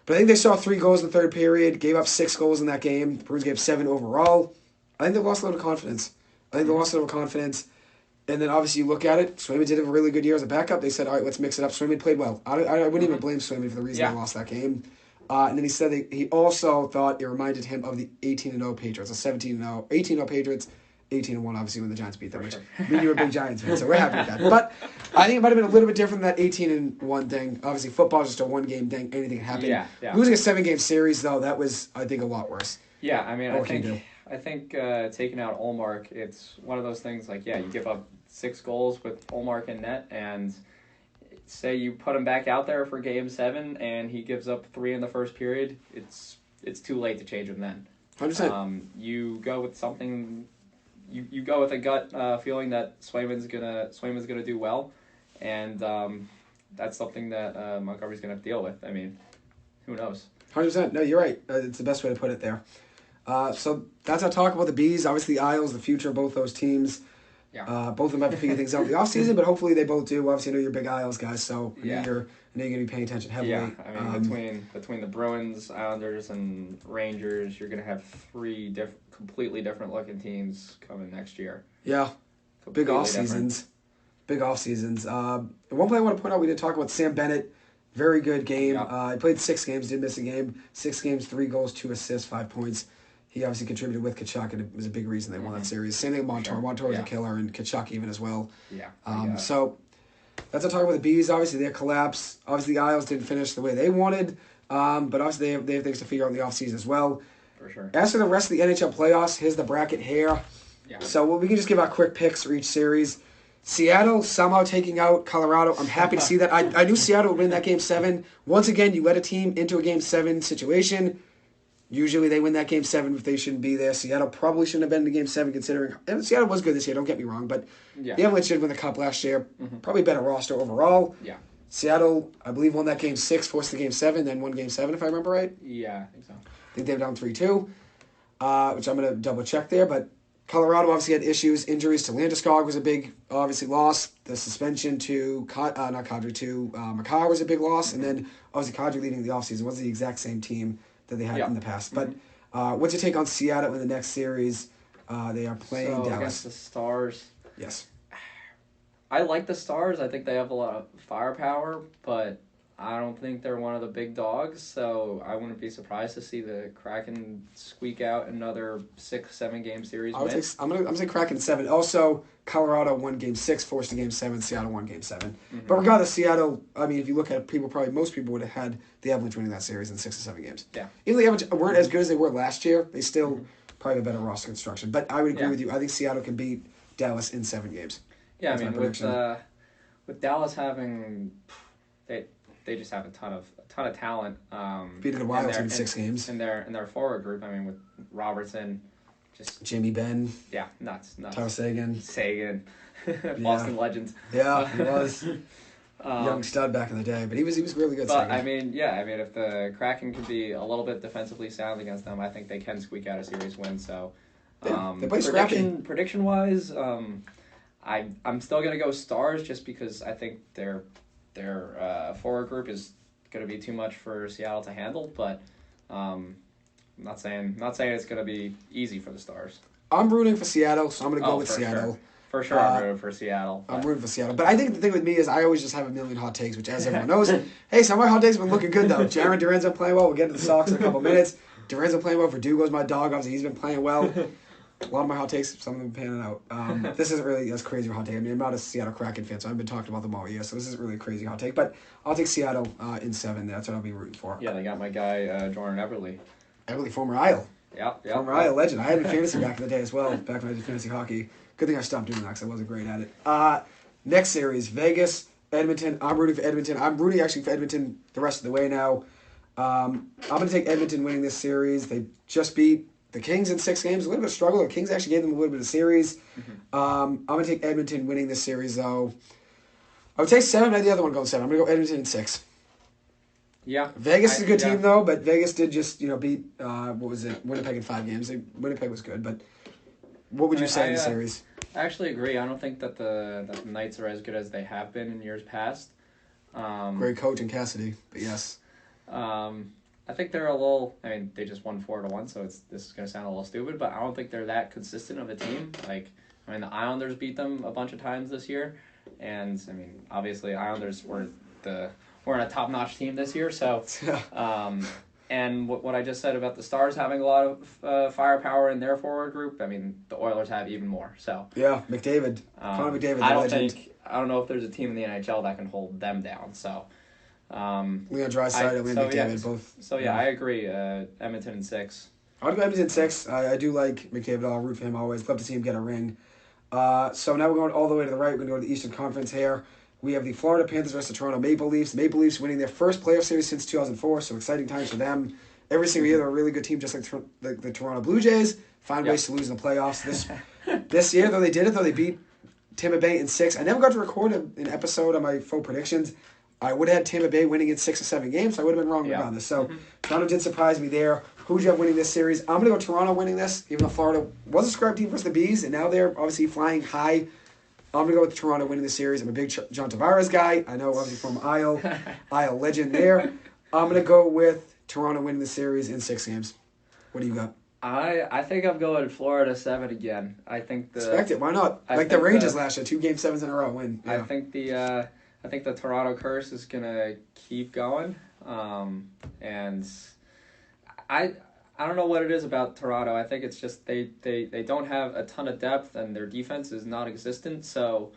But I think they saw 3 goals in the third period, gave up 6 goals in that game. The Bruins gave 7 overall. I think they lost a little confidence. And then obviously you look at it, Swayman did have a really good year as a backup. They said, all right, let's mix it up. Swayman played well. I wouldn't even blame Swayman for the reason they lost that game. And then he said he also thought it reminded him of the 18-0 Patriots, the 17-0, 18-0 Patriots, 18-1 obviously when the Giants beat them, which me and you were a big Giants fan, so we're happy with that. But I think it might have been a little bit different than that 18-1 thing. Obviously, football is just a one-game thing. Anything can happen. Yeah. Losing a 7-game series, though, that was, I think, a lot worse. Yeah, I mean, I think taking out Ullmark, it's one of those things like, you give up 6 goals with Ullmark in net, and say you put him back out there for Game 7 and he gives up 3 in the first period, it's too late to change him then. 100%. You go with something. You go with a gut feeling that Swayman's gonna do well, and that's something that Montgomery's gonna have to deal with. I mean, who knows? 100%. No, you're right. It's the best way to put it there. So that's our talk about the Bees. Obviously, the Isles, the future of both those teams. Yeah. Both of them have to figure things out in the offseason, but hopefully they both do. Obviously, I know you're big Isles guys, so I know you're going to be paying attention heavily. Yeah, I mean, between the Bruins, Islanders, and Rangers, you're going to have 3 completely different looking teams coming next year. Yeah, big off seasons. Big off seasons. One play I want to point out, we didn't talk about Sam Bennett. Very good game. He played 6 games, did miss a game. 6 games, 3 goals, 2 assists, 5 points. He obviously contributed with Kachuk, and it was a big reason they won that series. Same thing with Montour. Montour was a killer, and Kachuk even as well. Yeah. So that's a talk about the Bees. Obviously, their collapse. Obviously, the Isles didn't finish the way they wanted, but obviously they have things to figure out in the offseason as well. For sure. As for the rest of the NHL playoffs, here's the bracket here. Yeah. So we can just give our quick picks for each series. Seattle somehow taking out Colorado. I'm happy to see that. I knew Seattle would win that Game 7. Once again, you let a team into a Game 7 situation. Usually they win that Game 7 if they shouldn't be there. Seattle probably shouldn't have been in Game 7 considering... And Seattle was good this year, don't get me wrong, but the Avalanche did win the Cup last year. Probably better roster overall. Yeah. Seattle, I believe, won that Game 6, forced the Game 7, then won Game 7 if I remember right. Yeah, I think so. I think they were down 3-2, which I'm going to double check there, but Colorado obviously had issues. Injuries to Landeskog was a big, obviously, loss. The suspension to, Makar was a big loss, and then obviously Kadri leading the offseason was the exact same team that they had in the past. But what's your take on Seattle in the next series? They are playing Dallas. Against the Stars. Yes. I like the Stars. I think they have a lot of firepower, but I don't think they're one of the big dogs, so I wouldn't be surprised to see the Kraken squeak out another 6-7 game series win. I'm gonna say Kraken 7. Also, Colorado won Game 6, forced to Game 7. Seattle won Game 7. But regardless, Seattle, I mean, if you look at it, most people would have had the Avalanche winning that series in 6 or 7 games. Yeah. Even the Avalanche weren't as good as they were last year, they still probably have a better roster construction. But I would agree with you. I think Seattle can beat Dallas in 7 games. Yeah, I mean, with Dallas having... They just have a ton of talent. Beat the Wild in 6 games. In their forward group, I mean, with Robertson, just Jamie Benn. Yeah, nuts. Tyler Seguin. Boston legend. Yeah, he was. Young stud back in the day, but he was really good. But Seguin. I mean, if the Kraken can be a little bit defensively sound against them, I think they can squeak out a series win. So, they play scrappy. Prediction wise, I'm still gonna go Stars just because I think their forward group is going to be too much for Seattle to handle, but I'm not saying it's going to be easy for the Stars. I'm rooting for Seattle, so I'm going to go with Seattle. Sure. For sure, I'm rooting for Seattle. I'm rooting for Seattle. But I think the thing with me is I always just have a million hot takes, which as everyone knows, hey, some of my hot takes have been looking good, though. Jarren Duran's been playing well. We'll get to the Sox in a couple minutes. Duran's been playing well. Verdugo's my dog. Obviously, he's been playing well. A lot of my hot takes, some of them panning out. This isn't really as crazy a hot take. I mean, I'm not a Seattle Kraken fan, so I've been talking about them all year, so this isn't really a crazy hot take. But I'll take Seattle in 7. That's what I'll be rooting for. Yeah, they got my guy, Jordan Eberle. Eberle, former Isle. Yep. Former Isle legend. I had him in fantasy back in the day as well, back when I did fantasy hockey. Good thing I stopped doing that because I wasn't great at it. Next series, Vegas, Edmonton. I'm rooting for Edmonton. I'm rooting actually for Edmonton the rest of the way now. I'm going to take Edmonton winning this series. They just beat the Kings in 6 games. A little bit of struggle. The Kings actually gave them a little bit of series. I'm going to take Edmonton winning this series, though. I would take 7, and the other one going 7. I'm going to go Edmonton in 6. Yeah. Vegas is a good team, though, but Vegas did just, beat, Winnipeg in 5 games. Winnipeg was good, but what would you say in the series? I actually agree. I don't think that the Knights are as good as they have been in years past. Great coach in Cassidy, but yes. I think they're a little. I mean, they just won 4-1, so this is gonna sound a little stupid, but I don't think they're that consistent of a team. The Islanders beat them a bunch of times this year, and I mean, obviously, Islanders weren't a top-notch team this year. So, and what I just said about the Stars having a lot of firepower in their forward group, I mean, the Oilers have even more. So yeah, McDavid, Connor McDavid. I don't know if there's a team in the NHL that can hold them down. So. Leon Draisaitl and McDavid both. So yeah, I agree. Edmonton in 6. I'll go Edmonton 6. I do like McDavid. I'll root for him always. Love to see him get a ring. So now we're going all the way to the right. We're going to go to the Eastern Conference here. We have the Florida Panthers versus the Toronto Maple Leafs. Maple Leafs winning their first playoff series since 2004, so exciting times for them. Every single year they're a really good team, just like the Toronto Blue Jays. Find ways to lose in the playoffs. This year, though, they beat Tampa Bay in 6. I never got to record an episode on my full predictions. I would have had Tampa Bay winning in 6 or 7 games, so I would have been wrong about this. So Toronto did surprise me there. Who would you have winning this series? I'm going to go Toronto winning this, even though Florida was a scrub team versus the Bees, and now they're obviously flying high. I'm going to go with Toronto winning the series. I'm a big John Tavares guy. I know, obviously, from Isle legend there. I'm going to go with Toronto winning the series in 6 games. What do you got? I think I'm going Florida 7 again. I think expect it. Why not? Like the Rangers last year, 2 Game 7s in a row win. Yeah. I think the Toronto curse is gonna keep going, and I don't know what it is about Toronto. I think it's just they don't have a ton of depth and their defense is non-existent. So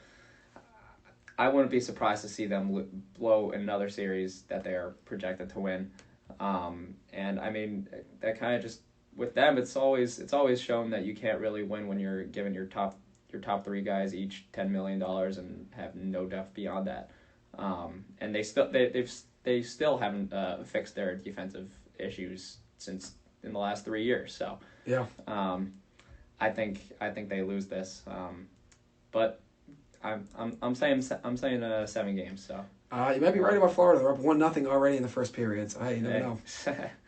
I wouldn't be surprised to see them blow another series that they are projected to win. And I mean that kind of just with them, it's always shown that you can't really win when you're given your top 3 guys each $10 million and have no depth beyond that. And they still haven't fixed their defensive issues since in the last 3 years. So yeah, I think they lose this. But I'm saying 7 games. So you might be right about Florida. They're up 1-0 already in the first period. So hey, you never know.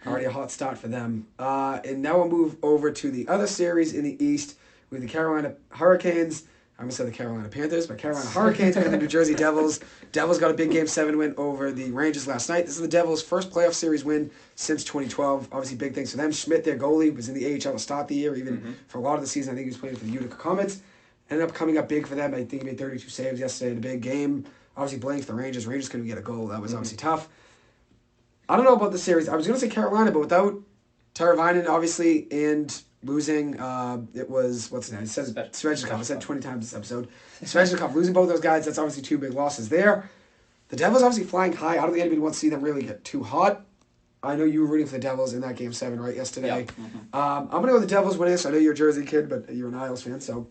Already a hot start for them. And now we'll move over to the other series in the East with the Carolina Hurricanes. I almost said the Carolina Panthers, but Carolina Hurricanes and the New Jersey Devils. Devils got a big Game 7 win over the Rangers last night. This is the Devils' first playoff series win since 2012. Obviously, big things for them. Schmidt, their goalie, was in the AHL to start the year. Even for a lot of the season, I think he was playing for the Utica Comets. Ended up coming up big for them. I think he made 32 saves yesterday in a big game. Obviously, playing for the Rangers. Rangers couldn't get a goal. That was obviously tough. I don't know about the series. I was going to say Carolina, but without Taravainen, obviously, and losing, it was, what's his name? It says Svechnikov. I said 20 times this episode. Svechnikov, losing both those guys, that's obviously 2 big losses there. The Devils obviously flying high. I don't think anybody wants to see them really get too hot. I know you were rooting for the Devils in that Game 7, right, yesterday. Yep. I'm going to go with the Devils winning this. I know you're a Jersey kid, but you're an Isles fan, so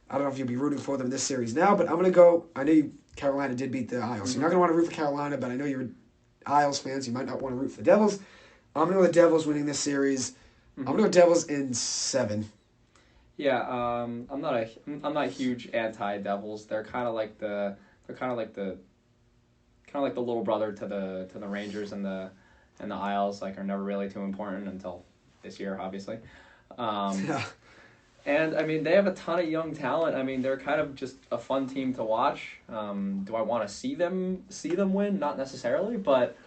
I don't know if you'll be rooting for them in this series now, but I'm going to go, I know Carolina did beat the Isles. So you're not going to want to root for Carolina, but I know you're Isles fans. You might not want to root for the Devils. I'm going to go with the Devils winning this series. I'm going to go Devils in 7. Yeah, I'm not huge anti-Devils. They're kind of like the little brother to the Rangers and the Isles. Like, are never really too important until this year, obviously. Yeah. And I mean, they have a ton of young talent. I mean, they're kind of just a fun team to watch. Do I want to see them win? Not necessarily, but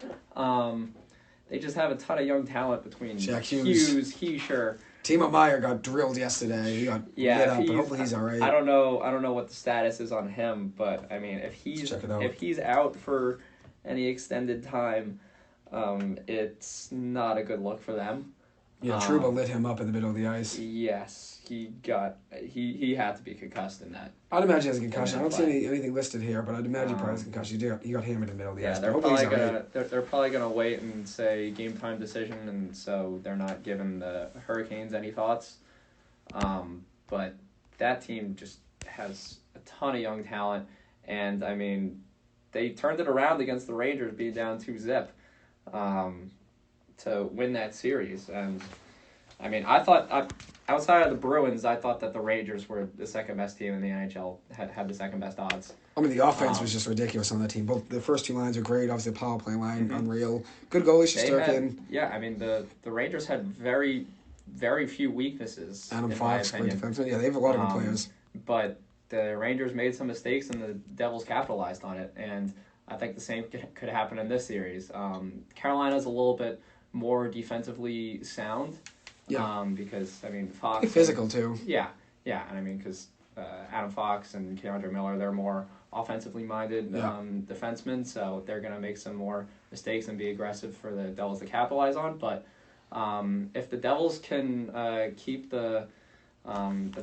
they just have a ton of young talent between Jack Hughes, Heischer. Timo Meyer got drilled yesterday. He got lit up, but hopefully he's all right. I don't know what the status is on him, but I mean, if he's out for any extended time, it's not a good look for them. Yeah, Trouba lit him up in the middle of the ice. Yes, he had to be concussed in that. I'd imagine he has a concussion. I don't see anything listed here, but I'd imagine he probably has a concussion. He got hammered in the middle of the ice. They're probably gonna wait and say game time decision, and so they're not giving the Hurricanes any thoughts. But that team just has a ton of young talent, and I mean, they turned it around against the Rangers, being down 2-0. To win that series. And I mean, I thought outside of the Bruins, I thought that the Rangers were the second best team in the NHL, had the second best odds. I mean, the offense was just ridiculous on that team. Both the first two lines are great. Obviously, the power play line, unreal. Good goalie, Shesterkin. Yeah, I mean, the Rangers had very, very few weaknesses. Adam Fox, great defenseman. Yeah, they have a lot of good players. But the Rangers made some mistakes, and the Devils capitalized on it. And I think the same could happen in this series. Carolina's a little bit more defensively sound. Yeah. Because, I mean, Fox... physical, too. Yeah, and I mean, because Adam Fox and Keandre Miller, they're more offensively minded defensemen, so they're going to make some more mistakes and be aggressive for the Devils to capitalize on. But if the Devils can keep the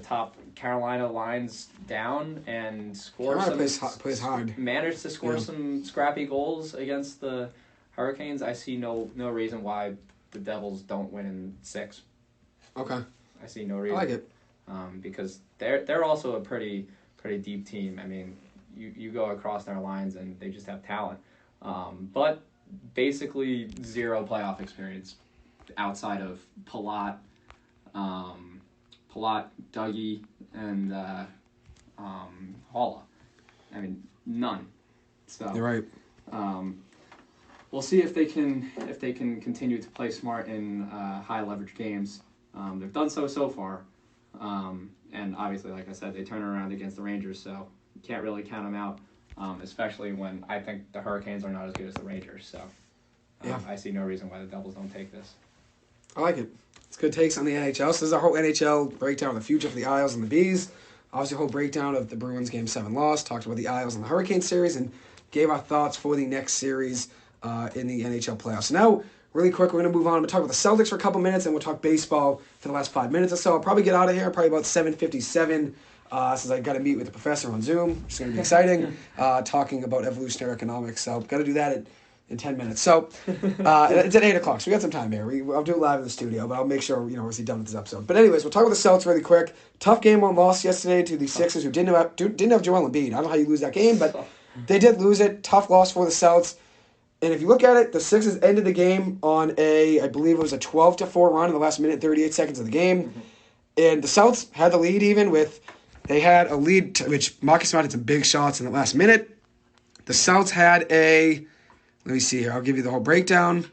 top Carolina lines down and score plays hard. Manage to score some scrappy goals against the Hurricanes, I see no reason why the Devils don't win in 6. Okay. I see no reason. I like it. Because they're also a pretty deep team. I mean, you go across their lines and they just have talent. But basically zero playoff experience outside of Palat, Dougie, and Holla. I mean, none. So you're right. We'll see if they can continue to play smart in high leverage games. They've done so far, and obviously, like I said, they turn around against the Rangers, so you can't really count them out. Especially when I think the Hurricanes are not as good as the Rangers. So I see no reason why the Devils don't take this. I like it. It's good takes on the NHL. So this is our whole NHL breakdown of the future for the Isles and the Bees. Obviously, a whole breakdown of the Bruins Game 7 loss. Talked about the Isles and the Hurricane series, and gave our thoughts for the next series in the NHL playoffs. So now, really quick, we're going to move on. We'll talk about the Celtics for a couple minutes, and we'll talk baseball for the last 5 minutes or so. I'll probably get out of here probably about 7:57, since I got to meet with the professor on Zoom, which is going to be exciting, talking about evolutionary economics. So got to do that in 10 minutes. So it's at 8 o'clock, so we got some time here. I'll do it live in the studio, but I'll make sure we're done with this episode. But anyways, we'll talk about the Celtics really quick. Tough game one loss yesterday to the Sixers, who didn't have Joel Embiid. I don't know how you lose that game, but they did lose it. Tough loss for the Celtics. And if you look at it, the Sixers ended the game on I believe it was a 12-4 run in the last minute and 38 seconds of the game. Mm-hmm. And the Celtics had the lead they had a lead, which Marcus Smart had some big shots in the last minute. The Celtics had let me see here, I'll give you the whole breakdown.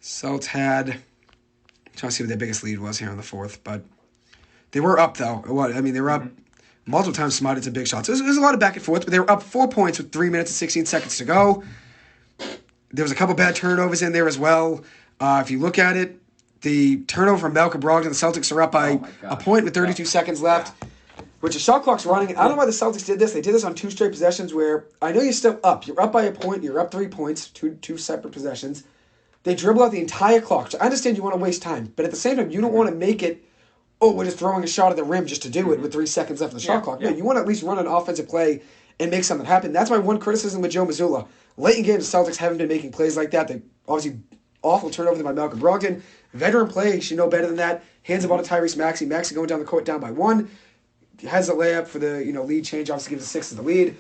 Celtics had, I'm trying to see what their biggest lead was here in the fourth, but they were up though. They were up multiple times. Smart had some big shots. It was a lot of back and forth, but they were up 4 points with 3 minutes and 16 seconds to go. There was a couple bad turnovers in there as well. If you look at it, the turnover from Malcolm Brogdon, the Celtics are up by a point with 32 seconds left, which the shot clock's running. I don't know why the Celtics did this. They did this on 2 straight possessions where I know you're still up. You're up by a point. You're up 3 points, two separate possessions. They dribble out the entire clock. So I understand you want to waste time, but at the same time, you don't want to make it, we're just throwing a shot at the rim just to do it with 3 seconds left of the shot clock. Yeah. No, you want to at least run an offensive play and make something happen. That's my one criticism with Joe Mazzulla. Late in games, the Celtics haven't been making plays like that. They obviously awful turnover by Malcolm Brogdon. Veteran play, you should know better than that. Hands the ball to Tyrese Maxey. Maxey going down the court down by 1. Has a layup for the lead change. Obviously gives the Sixers the lead.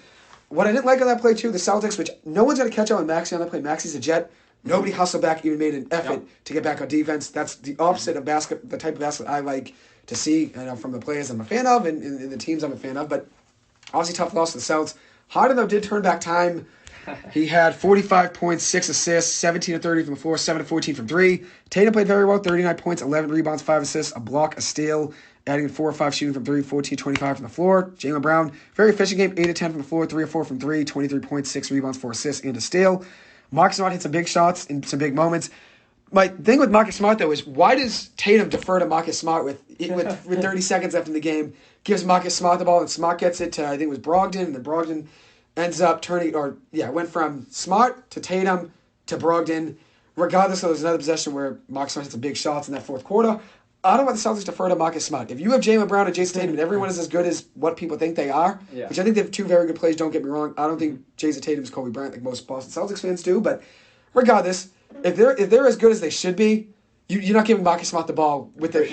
What I didn't like on that play too, the Celtics, which no one's going to catch out on Maxey on that play. Maxey's a Jet. Nobody hustled back, even made an effort to get back on defense. That's the opposite of the type of basket I like to see from the players I'm a fan of and the teams I'm a fan of. But obviously tough loss to the Celtics. Harden, though, did turn back time. He had 45 points, 6 assists, 17 of 30 from the floor, 7 of 14 from 3. Tatum played very well, 39 points, 11 rebounds, 5 assists, a block, a steal, adding 4 or 5 shooting from 3, 14 25 from the floor. Jaylen Brown, very efficient game, 8 of 10 from the floor, 3 or 4 from 3, 23 points, 6 rebounds, 4 assists, and a steal. Marcus Smart hit some big shots in some big moments. My thing with Marcus Smart, though, is why does Tatum defer to Marcus Smart with 30 seconds left in the game? Gives Marcus Smart the ball, and Smart gets it to, I think it was Brogdon, and then Brogdon ends up went from Smart to Tatum to Brogdon. regardless, there's another possession where Marcus Smart hit some big shots in that fourth quarter. I don't want the Celtics to defer to Marcus Smart. If you have Jaylen Brown and Jason Tatum and everyone is as good as what people think they are, which I think they have two very good players, don't get me wrong. I don't think Jason Tatum is Kobe Bryant like most Boston Celtics fans do, but regardless, if they're as good as they should be, you're not giving Marcus Smart the ball with the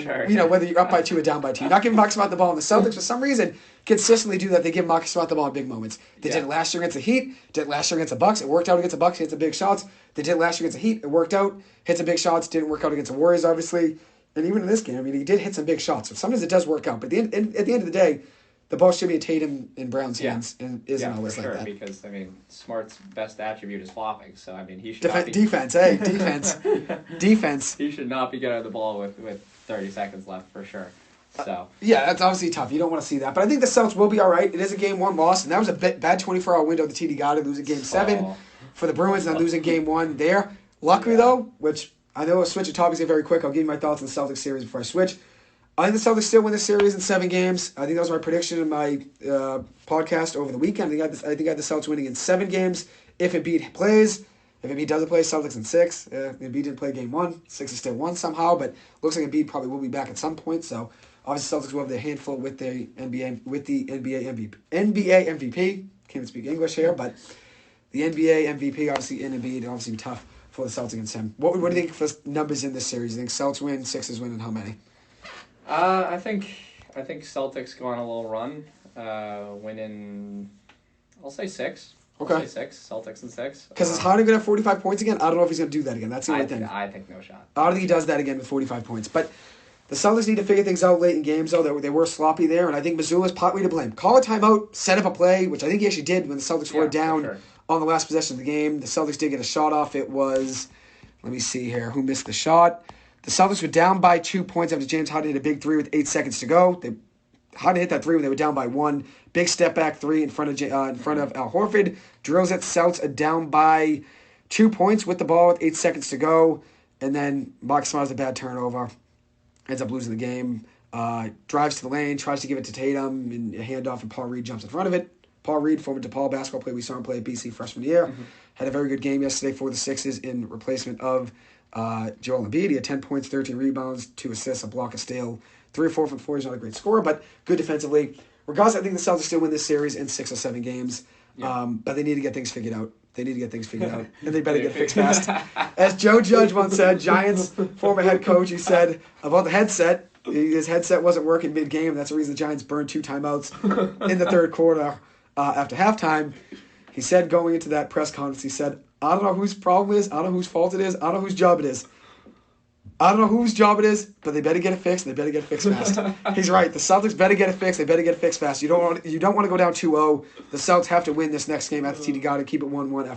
whether you're up by 2 or down by 2. You're not giving Marcus Smart the ball, and the Celtics for some reason consistently do that. They give Marcus Smart the ball in big moments. They did it last year against the Heat, did it last year against the Bucks. It worked out against the Bucks, hit some big shots. They did it last year against the Heat, it worked out, hit some big shots, didn't work out against the Warriors, obviously. And even in this game, I mean, he did hit some big shots. So sometimes it does work out. But at the end of the day, the ball should be in Tatum and Brown's hands, and isn't always like that. Because, I mean, Smart's best attribute is flopping. So, I mean, he should defense. Defense. He should not be getting the ball with 30 seconds left, for sure. So that's obviously tough. You don't want to see that. But I think the Celtics will be all right. It is a Game 1 loss, and that was a bad 24-hour window the TD got it, losing Game 7 for the Bruins and then losing Game 1 there. Luckily, though, which I know I'll switch the topics here very quick. I'll give you my thoughts on the Celtics series before I switch. I think the Celtics still win the series in 7 games. I think that was my prediction in my podcast over the weekend. I think I had the Celtics winning in 7 games if Embiid plays. If Embiid doesn't play, Celtics in 6. Embiid didn't play Game 1. Sixers still won somehow, but looks like Embiid probably will be back at some point. So obviously Celtics will have their handful with the NBA MVP. Can't even speak English here, but the NBA MVP obviously in Embiid, and obviously tough for the Celtics against him. What do you think for numbers in this series? You think Celtics win, Sixers win, and how many? I think Celtics go on a little run, winning. I'll say 6. Okay. I'll say 6. Celtics in 6. Because is Harden going to have 45 points again? I don't know if he's going to do that again. That's the only thing. I think no shot. I don't think he does that again with 45 points. But the Celtics need to figure things out late in games, though. They were sloppy there, and I think Missoula's partly to blame. Call a timeout, set up a play, which I think he actually did when the Celtics were down on the last possession of the game. The Celtics did get a shot off. It was, let me see here, who missed the shot? The Celtics were down by 2 points after James Harden hit a big 3 with 8 seconds to go. Harden hit that 3 when they were down by 1. Big step back 3 in front of Al Horford. Drills it. Celtics are down by 2 points with the ball with 8 seconds to go. And then Marcus Smart has a bad turnover. Ends up losing the game. Drives to the lane, tries to give it to Tatum, and a handoff, and Paul Reed jumps in front of it. Paul Reed, former DePaul basketball player, we saw him play at BC freshman year. Had a very good game yesterday for the Sixers in replacement of Joel Embiid. He had 10 points, 13 rebounds, 2 assists, a block, a steal, 3 or 4 from 4. He's not a great scorer, but good defensively. Regardless, I think the Celtics still win this series in 6 or 7 games. But they need to get things figured out. And they better get fixed fast. As Joe Judge once said, Giants former head coach, he said about the headset, his headset wasn't working mid-game. That's the reason the Giants burned 2 timeouts in the third quarter after halftime. He said going into that press conference, he said, I don't know whose problem it is, I don't know whose fault it is, I don't know whose job it is. I don't know whose job it is, but they better get it fixed, and they better get it fixed fast. He's right. The Celtics better get it fixed. They better get it fixed fast. You don't want to go down 2-0. The Celtics have to win this next game at the TD Garden, keep it 1-1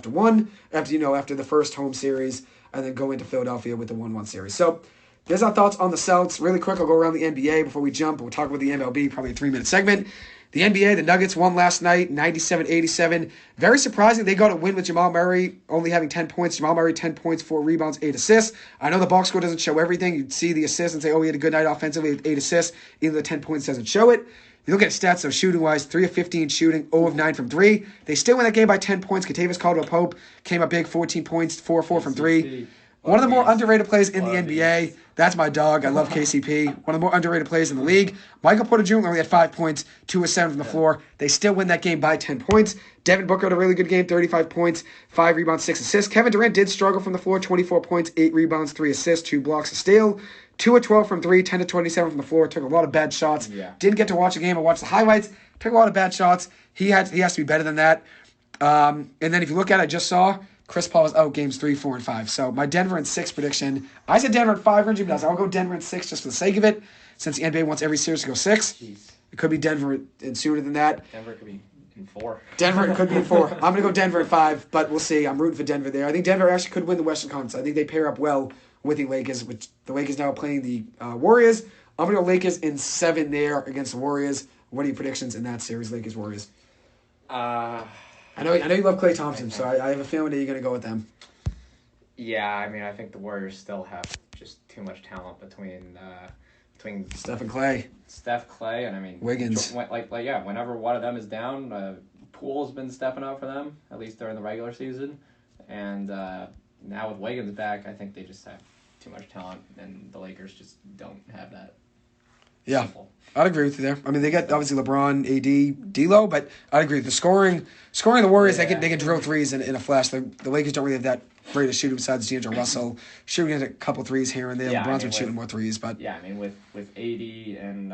after the first home series, and then go into Philadelphia with the 1-1 series. So there's our thoughts on the Celtics. Really quick, I'll go around the NBA before we jump. We'll talk about the MLB, probably a 3-minute segment. The NBA, the Nuggets won last night, 97-87. Very surprising. They got a win with Jamal Murray only having 10 points. Jamal Murray, 10 points, 4 rebounds, 8 assists. I know the box score doesn't show everything. You'd see the assists and say, oh, he had a good night offensively with 8 assists. Even though the 10 points doesn't show it. You look at his stats, though, shooting-wise, 3 of 15 shooting, 0 of 9 from 3. They still win that game by 10 points. Kentavious Caldwell-Pope came up big, 14 points, 4 of 4 from 3. One of the more underrated players in the NBA. That's my dog. I love KCP. One of the more underrated players in the league. Michael Porter Jr. only had 5 points, 2 of 7 from the floor. They still win that game by 10 points. Devin Booker had a really good game, 35 points, 5 rebounds, 6 assists. Kevin Durant did struggle from the floor, 24 points, 8 rebounds, 3 assists, 2 blocks, a steal. 2 of 12 from 3, 10 of 27 from the floor. Took a lot of bad shots. Didn't get to watch the game. I watched the highlights. Took a lot of bad shots. He has to be better than that. And then if you look at it, I just saw Chris Paul was out games 3, 4, and 5. So my Denver in 6 prediction. I said Denver in 5. Jimmy does. I'll go Denver in 6 just for the sake of it. Since the NBA wants every series to go 6. Jeez. It could be Denver in sooner than that. Denver could be in 4. Denver could be in 4. I'm going to go Denver in 5, but we'll see. I'm rooting for Denver there. I think Denver actually could win the Western Conference. I think they pair up well with the Lakers, which the Lakers now are playing the Warriors. I'm going to go Lakers in 7 there against the Warriors. What are your predictions in that series, Lakers-Warriors? I know you love Klay Thompson, so I have a feeling that you're going to go with them. Yeah, I mean, I think the Warriors still have just too much talent between Steph and Klay. Klay, and I mean Wiggins. Whenever one of them is down, Poole's been stepping up for them, at least during the regular season, and now with Wiggins back, I think they just have too much talent, and the Lakers just don't have that. Yeah, Simple. I'd agree with you there. I mean, they got obviously LeBron, AD, D'Lo, but I'd agree. The scoring of the Warriors, they can drill threes in a flash. The Lakers don't really have that great a shooter besides D'Angelo Russell. Shooting a couple threes here and there. LeBron's been shooting more threes, but yeah, I mean with AD and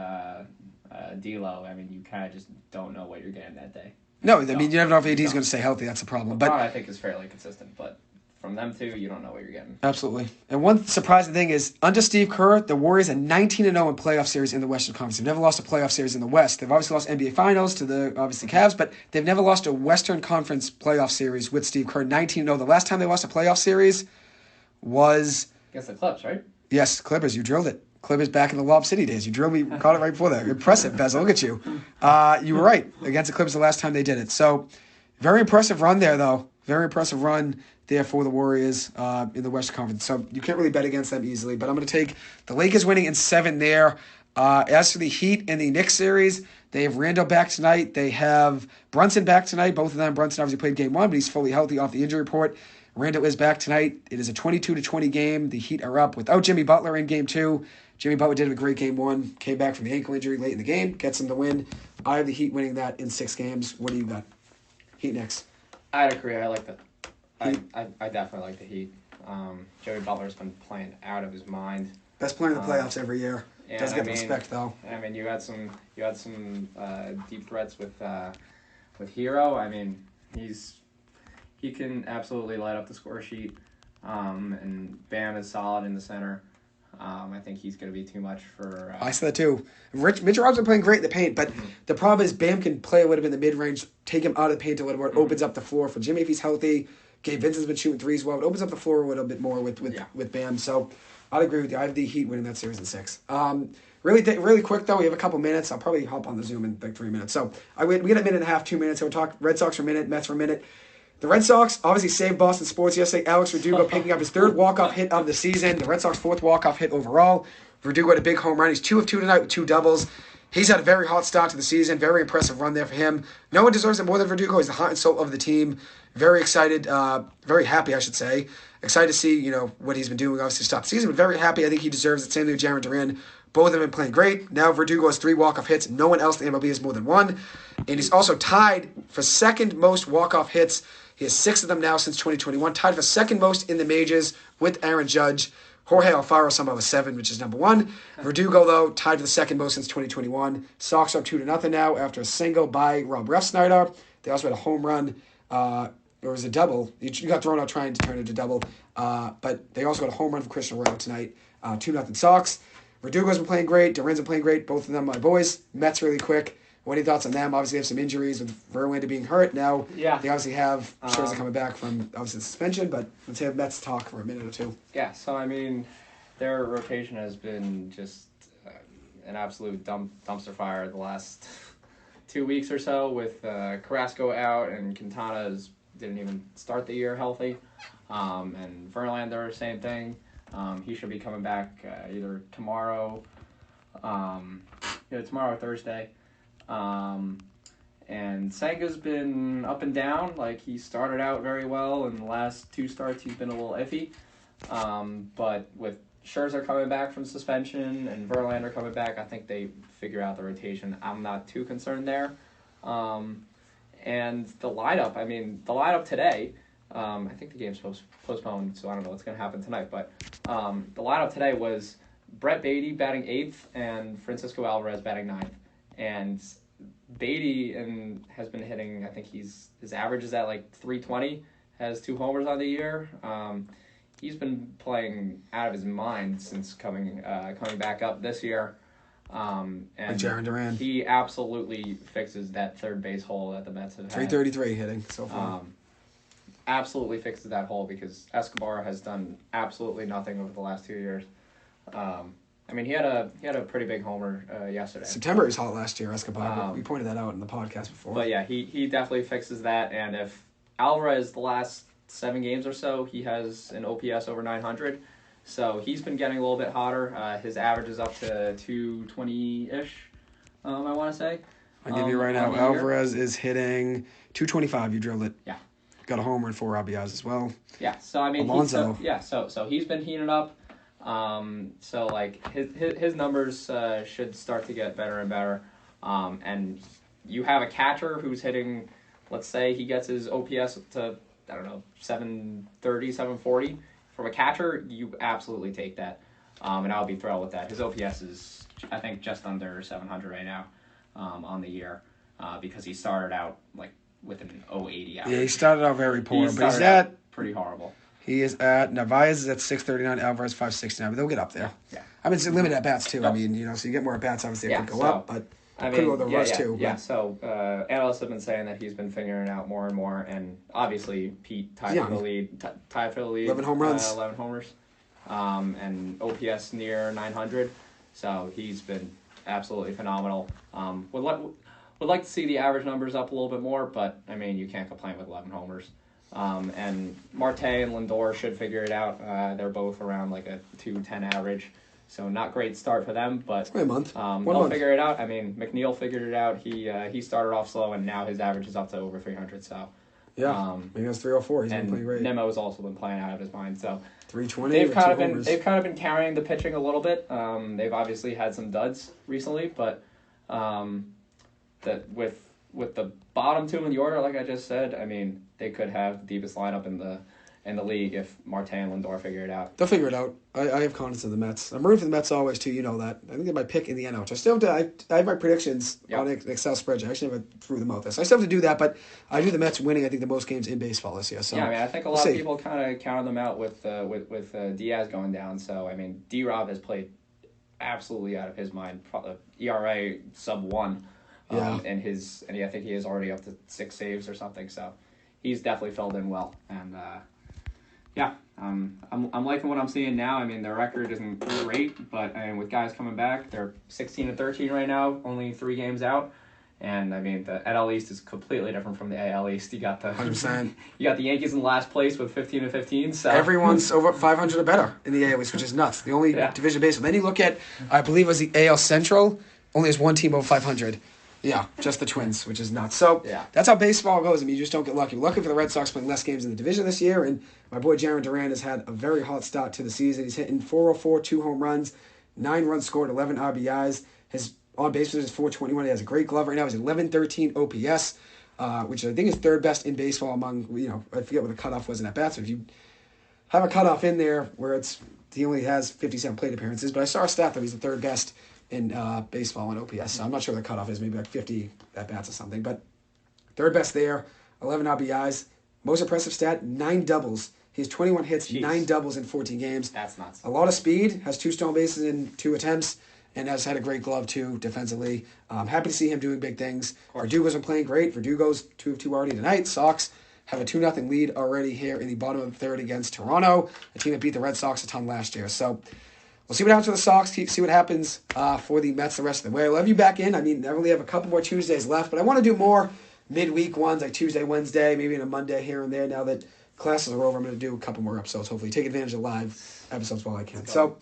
D'Lo, I mean you kind of just don't know what you're getting that day. No, I mean you never know if AD's going to stay healthy. That's the problem. LeBron, But I think is fairly consistent, but from them two, you don't know what you're getting. Absolutely. And one surprising thing is, under Steve Kerr, the Warriors are 19-0 in playoff series in the Western Conference. They've never lost a playoff series in the West. They've obviously lost NBA Finals to the, obviously, Cavs, but they've never lost a Western Conference playoff series with Steve Kerr. 19-0. The last time they lost a playoff series was... Against the Clips, right? Yes, Clippers. You drilled it. Clippers back in the Lob City days. You drilled me, caught it right before that. Impressive, Bezel. Look at you. You were right. Against the Clippers the last time they did it. So, very impressive run there, though. Very impressive run there for the Warriors in the Western Conference. So you can't really bet against them easily. But I'm going to take the Lakers winning in 7 there. As for the Heat and the Knicks series, they have Randall back tonight. They have Brunson back tonight. Both of them. Brunson obviously played game 1, but he's fully healthy off the injury report. Randall is back tonight. It is a 22-20 game. The Heat are up without Jimmy Butler in game 2. Jimmy Butler did have a great game 1. Came back from the ankle injury late in the game. Gets them the win. I have the Heat winning that in 6 games. What do you got? Heat Knicks. I'd agree. I like that. I definitely like the Heat. Jimmy Butler's been playing out of his mind. Best player in the playoffs every year. Does get respect though. I mean, you had some deep threats with Hero. I mean, he can absolutely light up the score sheet. And Bam is solid in the center. I think he's going to be too much for... I said that too. Mitchell Robinson's been playing great in the paint, but the problem is Bam can play a little bit in the mid-range, take him out of the paint a little more. It opens up the floor for Jimmy if he's healthy. Gabe Vincent's been shooting threes well. It opens up the floor a little bit more with Bam. So I'd agree with you. I have the Heat winning that series in 6. Really quick, though. We have a couple minutes. I'll probably hop on the Zoom in like 3 minutes. So we got a minute and a half, 2 minutes. So we'll talk Red Sox for a minute, Mets for a minute. The Red Sox obviously saved Boston sports yesterday. Alex Verdugo picking up his 3rd walk-off hit of the season. The Red Sox 4th walk-off hit overall. Verdugo had a big home run. He's 2 of 2 tonight with 2 doubles. He's had a very hot start to the season. Very impressive run there for him. No one deserves it more than Verdugo. He's the heart and soul of the team. Very excited, very happy, I should say. Excited to see, what he's been doing, obviously, to stop the season, but very happy. I think he deserves it. Same thing with Jarren Duran. Both of them have been playing great. Now Verdugo has 3 walk-off hits. No one else in the MLB has more than 1. And he's also tied for 2nd most walk-off hits. He has 6 of them now since 2021. Tied for 2nd most in the majors with Aaron Judge. Jorge Alfaro somehow has 7, which is number 1. Verdugo, though, tied for the 2nd most since 2021. Sox are up 2-0 now after a single by Rob Refsnyder. They also had a home run. Or was a double. You got thrown out trying to turn it into double. But they also got a home run from Christian Arroyo tonight. 2-0 Sox. Verdugo's been playing great. Duran's been playing great. Both of them my boys. Mets really quick. What are your thoughts on them? Obviously, they have some injuries with Verlander being hurt. Now, they obviously have Scherzer coming back from, obviously, the suspension. But let's have Mets talk for a minute or 2. Yeah, so, I mean, their rotation has been just an absolute dumpster fire the last 2 weeks or so with Carrasco out and Quintana didn't even start the year healthy. And Verlander, same thing. He should be coming back either tomorrow or Thursday. And Senga's been up and down. Like, he started out very well, and the last 2 starts he's been a little iffy. But with Scherzer coming back from suspension and Verlander coming back, I think they figure out the rotation. I'm not too concerned there. And the lineup today, I think the game's postponed, so I don't know what's going to happen tonight. But the lineup today was Brett Beatty batting 8th and Francisco Alvarez batting 9th. And Beatty has been hitting, I think his average is at like 320, has 2 homers on the year. He's been playing out of his mind since coming back up this year. And like Jarren Duran. He absolutely fixes that third base hole that the Mets have had. 333 hitting so far. Absolutely fixes that hole because Escobar has done absolutely nothing over the last 2 years. I mean, he had a pretty big homer yesterday. September was hot last year, Escobar. We pointed that out in the podcast before. But yeah, he definitely fixes that. And if Alvarez, the last 7 games or so, he has an OPS over 900. So he's been getting a little bit hotter. His average is up to 220-ish, I want to say. I'll give you right now. Alvarez is hitting 225. You drilled it. Yeah. got a homer and 4 RBIs as well. Yeah, so I mean, Alonso. So he's been heating up. So like his numbers should start to get better and better. And you have a catcher who's hitting, let's say he gets his OPS to, I don't know, 730, 740. From a catcher, you absolutely take that. And I'll be thrilled with that. His OPS is, I think, just under 700 right now on the year because he started out like with an 080 average. Yeah, he started out very poor, but he's pretty horrible. He is at Narvaez is at 639, Alvarez 569, but they'll get up there. Yeah. I mean, it's limited at bats too. I mean, so you get more at bats, obviously it could go up, but could go the rush too. Yeah. So analysts have been saying that he's been figuring it out more and more, and obviously Pete tied for the lead. 11 home runs, 11 homers, and OPS near 900. So he's been absolutely phenomenal. Would like to see the average numbers up a little bit more, but I mean, you can't complain with 11 homers. And Marte and Lindor should figure it out. They're both around like a 210 average, so not great start for them, but a month. They'll figure it out. I mean, McNeil figured it out. He started off slow, and now his average is up to over 300. So maybe that's 304. He's been playing great. Nemo's also been playing out of his mind. So 320. They've kind of been carrying the pitching a little bit. They've obviously had some duds recently, but that with the bottom two in the order, like I just said, I mean, they could have the deepest lineup in the league if Marte and Lindor figure it out. They'll figure it out. I have confidence in the Mets. I'm rooting for the Mets always too. You know that. I think they're my pick in the NL. I still have to. I have my predictions on an Excel spreadsheet. I actually never threw them out there, so I still have to do that. But I do the Mets winning. I think the most games in baseball this year. So yeah, I mean, I think a lot of people kind of counted them out with Diaz going down. So I mean, D-Rob has played absolutely out of his mind. ERA sub-1. And I think he is already up to 6 saves or something. So he's definitely filled in well. And I'm liking what I'm seeing now. I mean, their record isn't great, but I mean, with guys coming back, they're 16-13 right now, only 3 games out. And I mean, the NL East is completely different from the AL East. You got the 100%. You got the Yankees in last place with 15-15. So everyone's over 500 or better in the AL East, which is nuts. The only division baseball. Then you look at, I believe it was the AL Central, only has one team over 500. Yeah, just the Twins, which is nuts. So that's how baseball goes. I mean, you just don't get lucky. Lucky for the Red Sox playing less games in the division this year, and my boy Jarren Duran has had a very hot start to the season. He's hitting 404, 2 home runs, 9 runs scored, 11 RBIs. His on-base percentage is 421. He has a great glove right now. He's 1113 OPS, which I think is third best in baseball among, I forget what the cutoff was in at bats. If you have a cutoff in there where he only has 57 plate appearances, but I saw a stat that he's the third best in baseball and OPS. So I'm not sure the cutoff is, maybe like 50 at-bats or something. But third best there, 11 RBIs. Most impressive stat, 9 doubles. He has 21 hits, 9 doubles in 14 games. That's nuts. A lot of speed, has 2 stolen bases in 2 attempts, and has had a great glove too defensively. I'm happy to see him doing big things. Verdugo's been playing great. Verdugo's 2 of 2 already tonight. Sox have a 2-0 lead already here in the bottom of the third against Toronto, a team that beat the Red Sox a ton last year. So we'll see what happens with the Sox. See what happens for the Mets the rest of the way. I love you back in. I mean, I only have a couple more Tuesdays left, but I want to do more midweek ones like Tuesday, Wednesday, maybe on a Monday here and there. Now that classes are over, I'm going to do a couple more episodes. Hopefully, take advantage of live episodes while I can. So,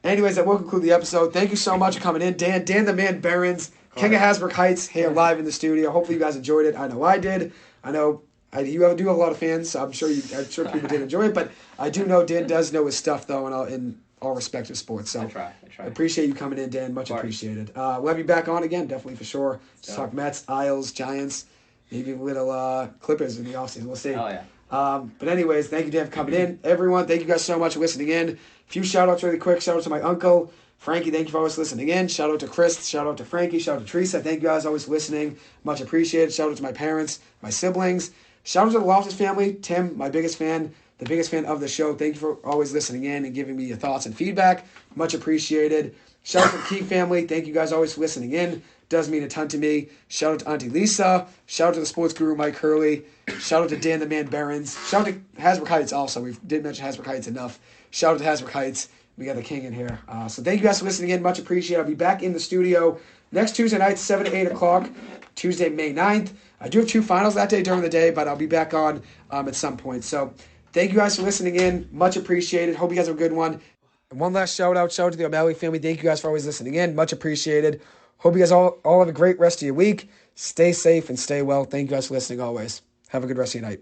anyways, that will conclude the episode. Thank you so much for coming in, Dan the man Behrens, King of Hasbrouck Heights, here live in the studio. Hopefully, you guys enjoyed it. I know I did. I know you do have a lot of fans, so I'm sure people did enjoy it. But I do know Dan does know his stuff though, and all respect of sports. So I try. I appreciate you coming in, Dan. Much appreciated. We'll have you back on again, definitely for sure. Just talk Mets, Isles, Giants, maybe little Clippers in the offseason. We'll see. Oh, yeah. But anyways, thank you, Dan, for coming in. Everyone, thank you guys so much for listening in. A few shout-outs really quick. Shout-out to my uncle, Frankie. Thank you for always listening in. Shout-out to Chris. Shout-out to Frankie. Shout-out to Teresa. Thank you guys always for listening. Much appreciated. Shout-out to my parents, my siblings. Shout-out to the Loftus family. Tim, my biggest fan. The biggest fan of the show. Thank you for always listening in and giving me your thoughts and feedback. Much appreciated. Shout out to the Key family. Thank you guys always for listening in. Does mean a ton to me. Shout out to Auntie Lisa. Shout out to the sports guru Mike Hurley. Shout out to Dan the man Behrens. Shout out to Hasbrouck Heights also. We didn't mention Hasbrouck Heights enough. Shout out to Hasbrouck Heights. We got the king in here. So thank you guys for listening in. Much appreciated. I'll be back in the studio next Tuesday night, 7 to 8 o'clock. Tuesday, May 9th. I do have 2 finals that day during the day, but I'll be back on at some point. So thank you guys for listening in. Much appreciated. Hope you guys have a good one. And one last shout out to the O'Malley family. Thank you guys for always listening in. Much appreciated. Hope you guys all have a great rest of your week. Stay safe and stay well. Thank you guys for listening always. Have a good rest of your night.